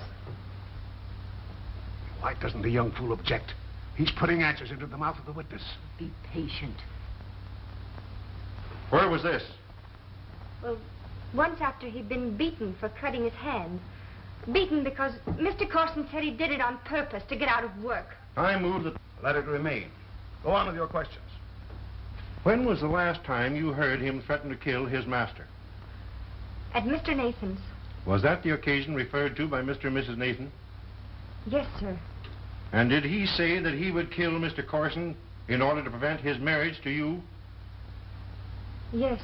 Why doesn't the young fool object? He's putting answers into the mouth of the witness. Be patient. Where was this? Well, once after he'd been beaten for cutting his hand. Beaten because Mr. Corson said he did it on purpose to get out of work. I move that... Let it remain. Go on with your questions. When was the last time you heard him threaten to kill his master? At Mr. Nathan's. Was that the occasion referred to by Mr. and Mrs. Nathan? Yes, sir. And did he say that he would kill Mr. Corson in order to prevent his marriage to you? Yes.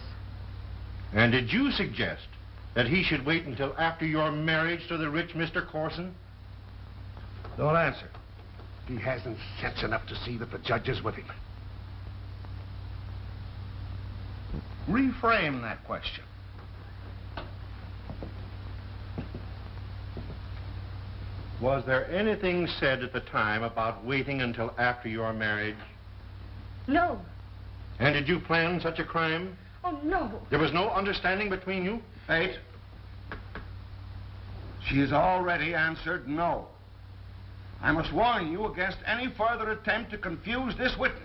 And did you suggest that he should wait until after your marriage to the rich Mr. Corson? Don't answer. He hasn't sense enough to see that the judge is with him. Reframe that question. Was there anything said at the time about waiting until after your marriage? No. And did you plan such a crime? Oh, no. There was no understanding between you? Wait. She has already answered no. I must warn you against any further attempt to confuse this witness.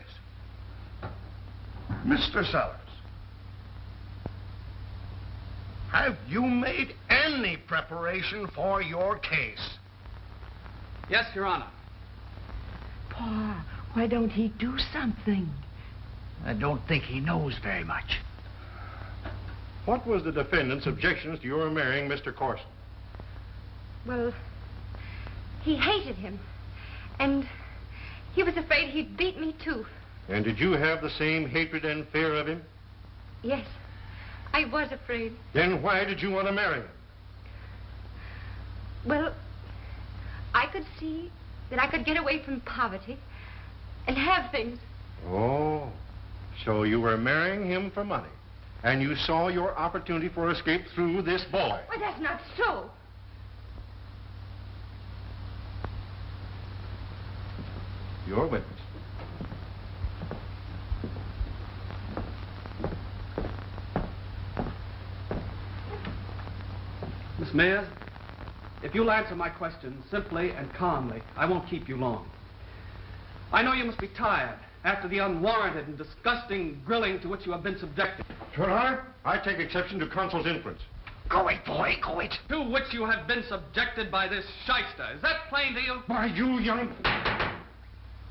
Mr. Sellers, have you made any preparation for your case? Yes, Your Honor. Pa, why don't he do something? I don't think he knows very much. What was the defendant's objections to your marrying Mr. Corson? Well, he hated him. And he was afraid he'd beat me, too. And did you have the same hatred and fear of him? Yes, I was afraid. Then why did you want to marry him? Well, I could see that I could get away from poverty and have things. Oh, so you were marrying him for money. And you saw your opportunity for escape through this boy. Well, that's not so. Your witness. Miss Mayor, if you'll answer my question simply and calmly, I won't keep you long. I know you must be tired after the unwarranted and disgusting grilling to which you have been subjected. Your Honor, I take exception to counsel's inference. Go it, boy, go it. To which you have been subjected by this shyster. Is that plain to you? Why, you young...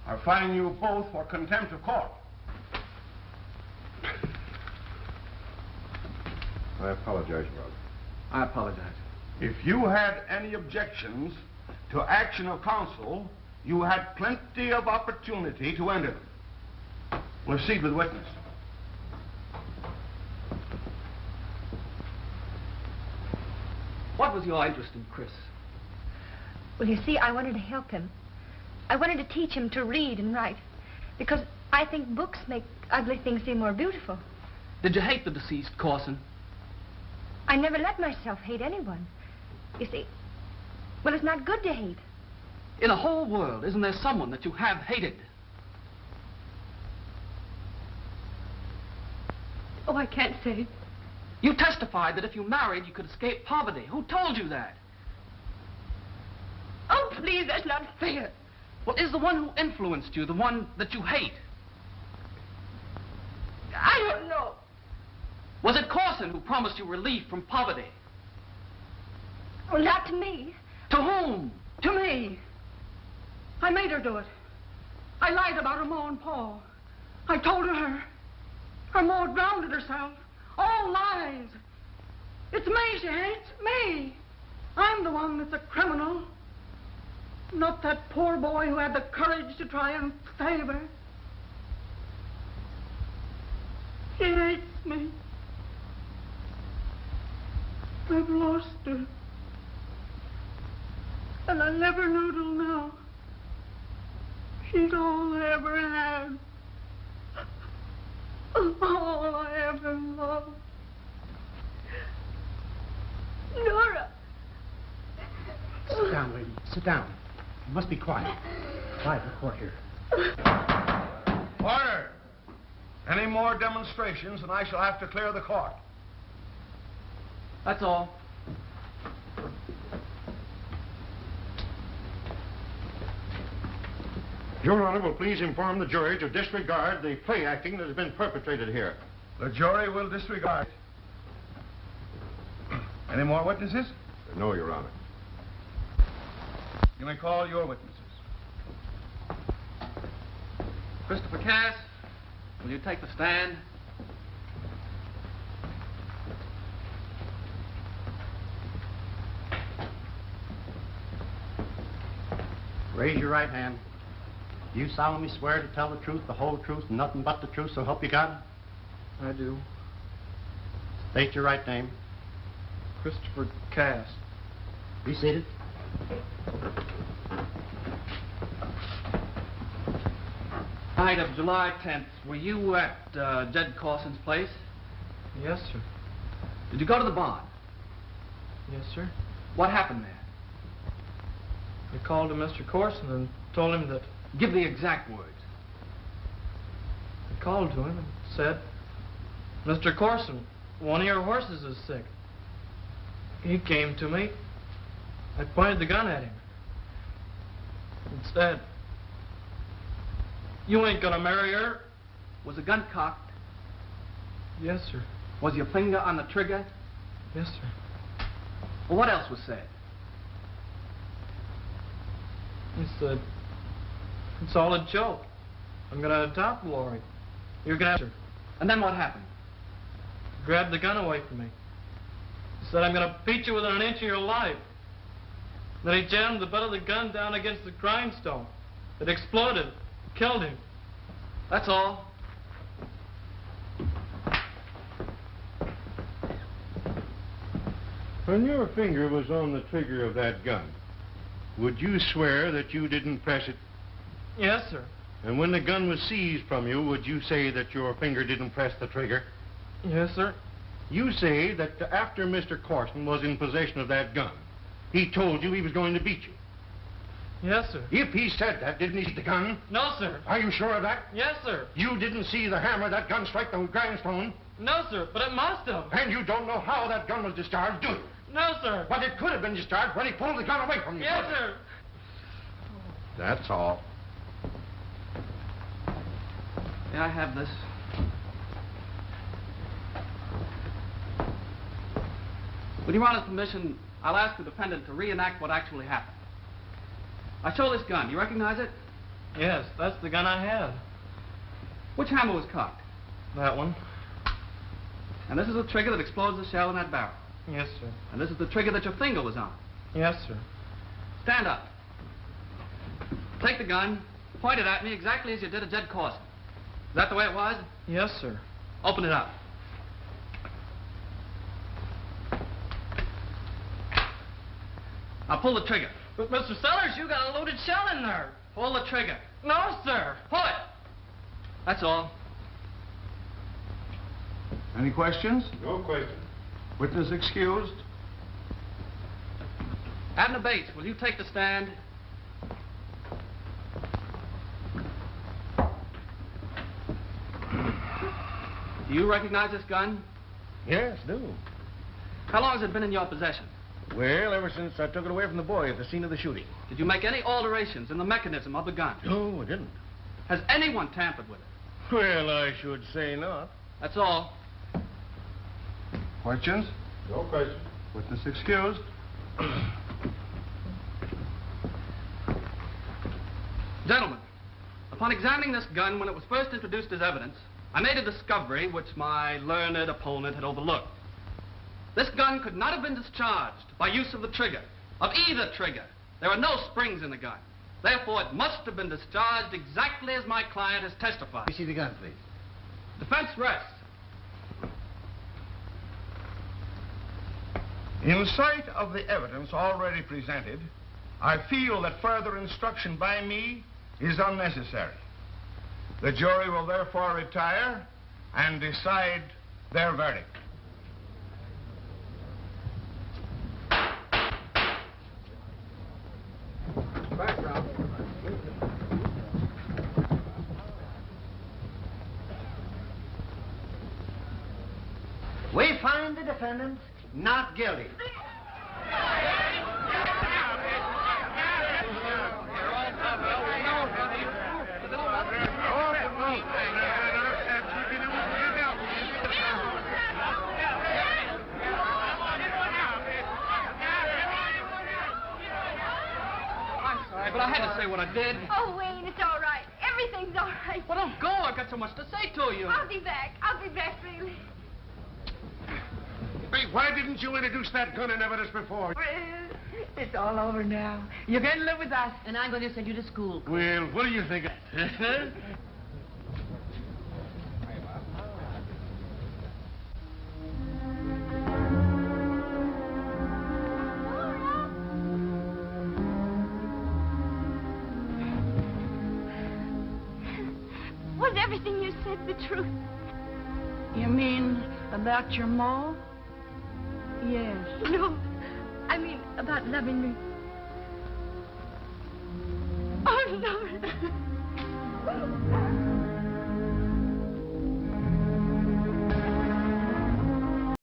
I fine you both for contempt of court. I apologize, Rob. I apologize. If you had any objections to action of counsel, you had plenty of opportunity to enter them. Proceed with witness. What was your interest in Chris? Well, you see, I wanted to help him. I wanted to teach him to read and write. Because I think books make ugly things seem more beautiful. Did you hate the deceased Corson? I never let myself hate anyone. You see, well, it's not good to hate. In the whole world, isn't there someone that you have hated? Oh, I can't say. You testified that if you married, you could escape poverty. Who told you that? Oh, please, that's not fair. Well, is the one who influenced you the one that you hate? I don't know. Was it Corson who promised you relief from poverty? Well, not to me. To whom? To me. I made her do it. I lied about her Ma and Pa. I told her Ma drowned herself. All lies. It's me she hates, me. I'm the one that's a criminal. Not that poor boy who had the courage to try and save her. She hates me. I've lost her. And I never knew till now. She's all I ever had. All I ever loved. Nora. Sit down, lady. Sit down. You must be quiet. Quiet in the court here. Order. Any more demonstrations and I shall have to clear the court. That's all. Your Honor will please inform the jury to disregard the play acting that has been perpetrated here. The jury will disregard. Any more witnesses? No, Your Honor. You may call your witnesses. Christopher Cass, will you take the stand? Raise your right hand. Do you solemnly swear to tell the truth, the whole truth, and nothing but the truth, so help you God? I do. State your right name. Christopher Cass. Be seated. Night of July 10th, were you at Jed Carson's place? Yes, sir. Did you go to the barn? Yes, sir. What happened there? I called to Mr. Corson and told him that... Give the exact words. I called to him and said, Mr. Corson, one of your horses is sick. He came to me. I pointed the gun at him. Instead, you ain't gonna marry her. Was the gun cocked? Yes, sir. Was your finger on the trigger? Yes, sir. Well, what else was said? He said, it's all a joke. I'm gonna adopt Lori. You're gonna have her. And then what happened? He grabbed the gun away from me. He said, I'm gonna beat you within an inch of your life. Then he jammed the butt of the gun down against the grindstone. It exploded. Killed him. That's all. When your finger was on the trigger of that gun, would you swear that you didn't press it? Yes, sir. And when the gun was seized from you, would you say that your finger didn't press the trigger? Yes, sir. You say that after Mr. Corson was in possession of that gun, he told you he was going to beat you. Yes, sir. If he said that, didn't he see the gun? No, sir. Are you sure of that? Yes, sir. You didn't see the hammer of that gun strike the grindstone? No, sir, but it must have. And you don't know how that gun was discharged, do you? No, sir. But it could have been discharged when he pulled the gun away from you. Yes, sir. That's all. Yeah, I have this. With Your Honor's permission, I'll ask the defendant to reenact what actually happened. I show this gun. You recognize it? Yes, that's the gun I had. Which hammer was cocked? That one. And this is the trigger that explodes the shell in that barrel. Yes, sir. And this is the trigger that your finger was on. Yes, sir. Stand up. Take the gun, point it at me exactly as you did at Jed Corson. Is that the way it was? Yes, sir. Open it up. Now pull the trigger. But, Mr. Sellers, you got a loaded shell in there. Pull the trigger. No, sir. Pull it. That's all. Any questions? No question. Witness excused. Abner Bates, will you take the stand? Do you recognize this gun? Yes, do. How long has it been in your possession? Well, ever since I took it away from the boy at the scene of the shooting. Did you make any alterations in the mechanism of the gun? No, I didn't. Has anyone tampered with it? Well, I should say not. That's all. Questions? No question. Witness excused. Gentlemen, upon examining this gun when it was first introduced as evidence, I made a discovery which my learned opponent had overlooked. This gun could not have been discharged by use of the trigger, of either trigger. There are no springs in the gun. Therefore, it must have been discharged exactly as my client has testified. Let me see the gun, please. Defense rests. In sight of the evidence already presented, I feel that further instruction by me is unnecessary. The jury will therefore retire and decide their verdict. We find the defendant not guilty. But I had to say what I did. Oh, Wayne, it's all right. Everything's all right. Well, don't go. I've got so much to say to you. I'll be back. I'll be back, really. Hey, why didn't you introduce that gun in evidence before? Well, it's all over now. You're going to live with us. And I'm going to send you to school. Well, what do you think? Was everything you said the truth? You mean about your ma? Yes. No. I mean about loving me. Oh, no.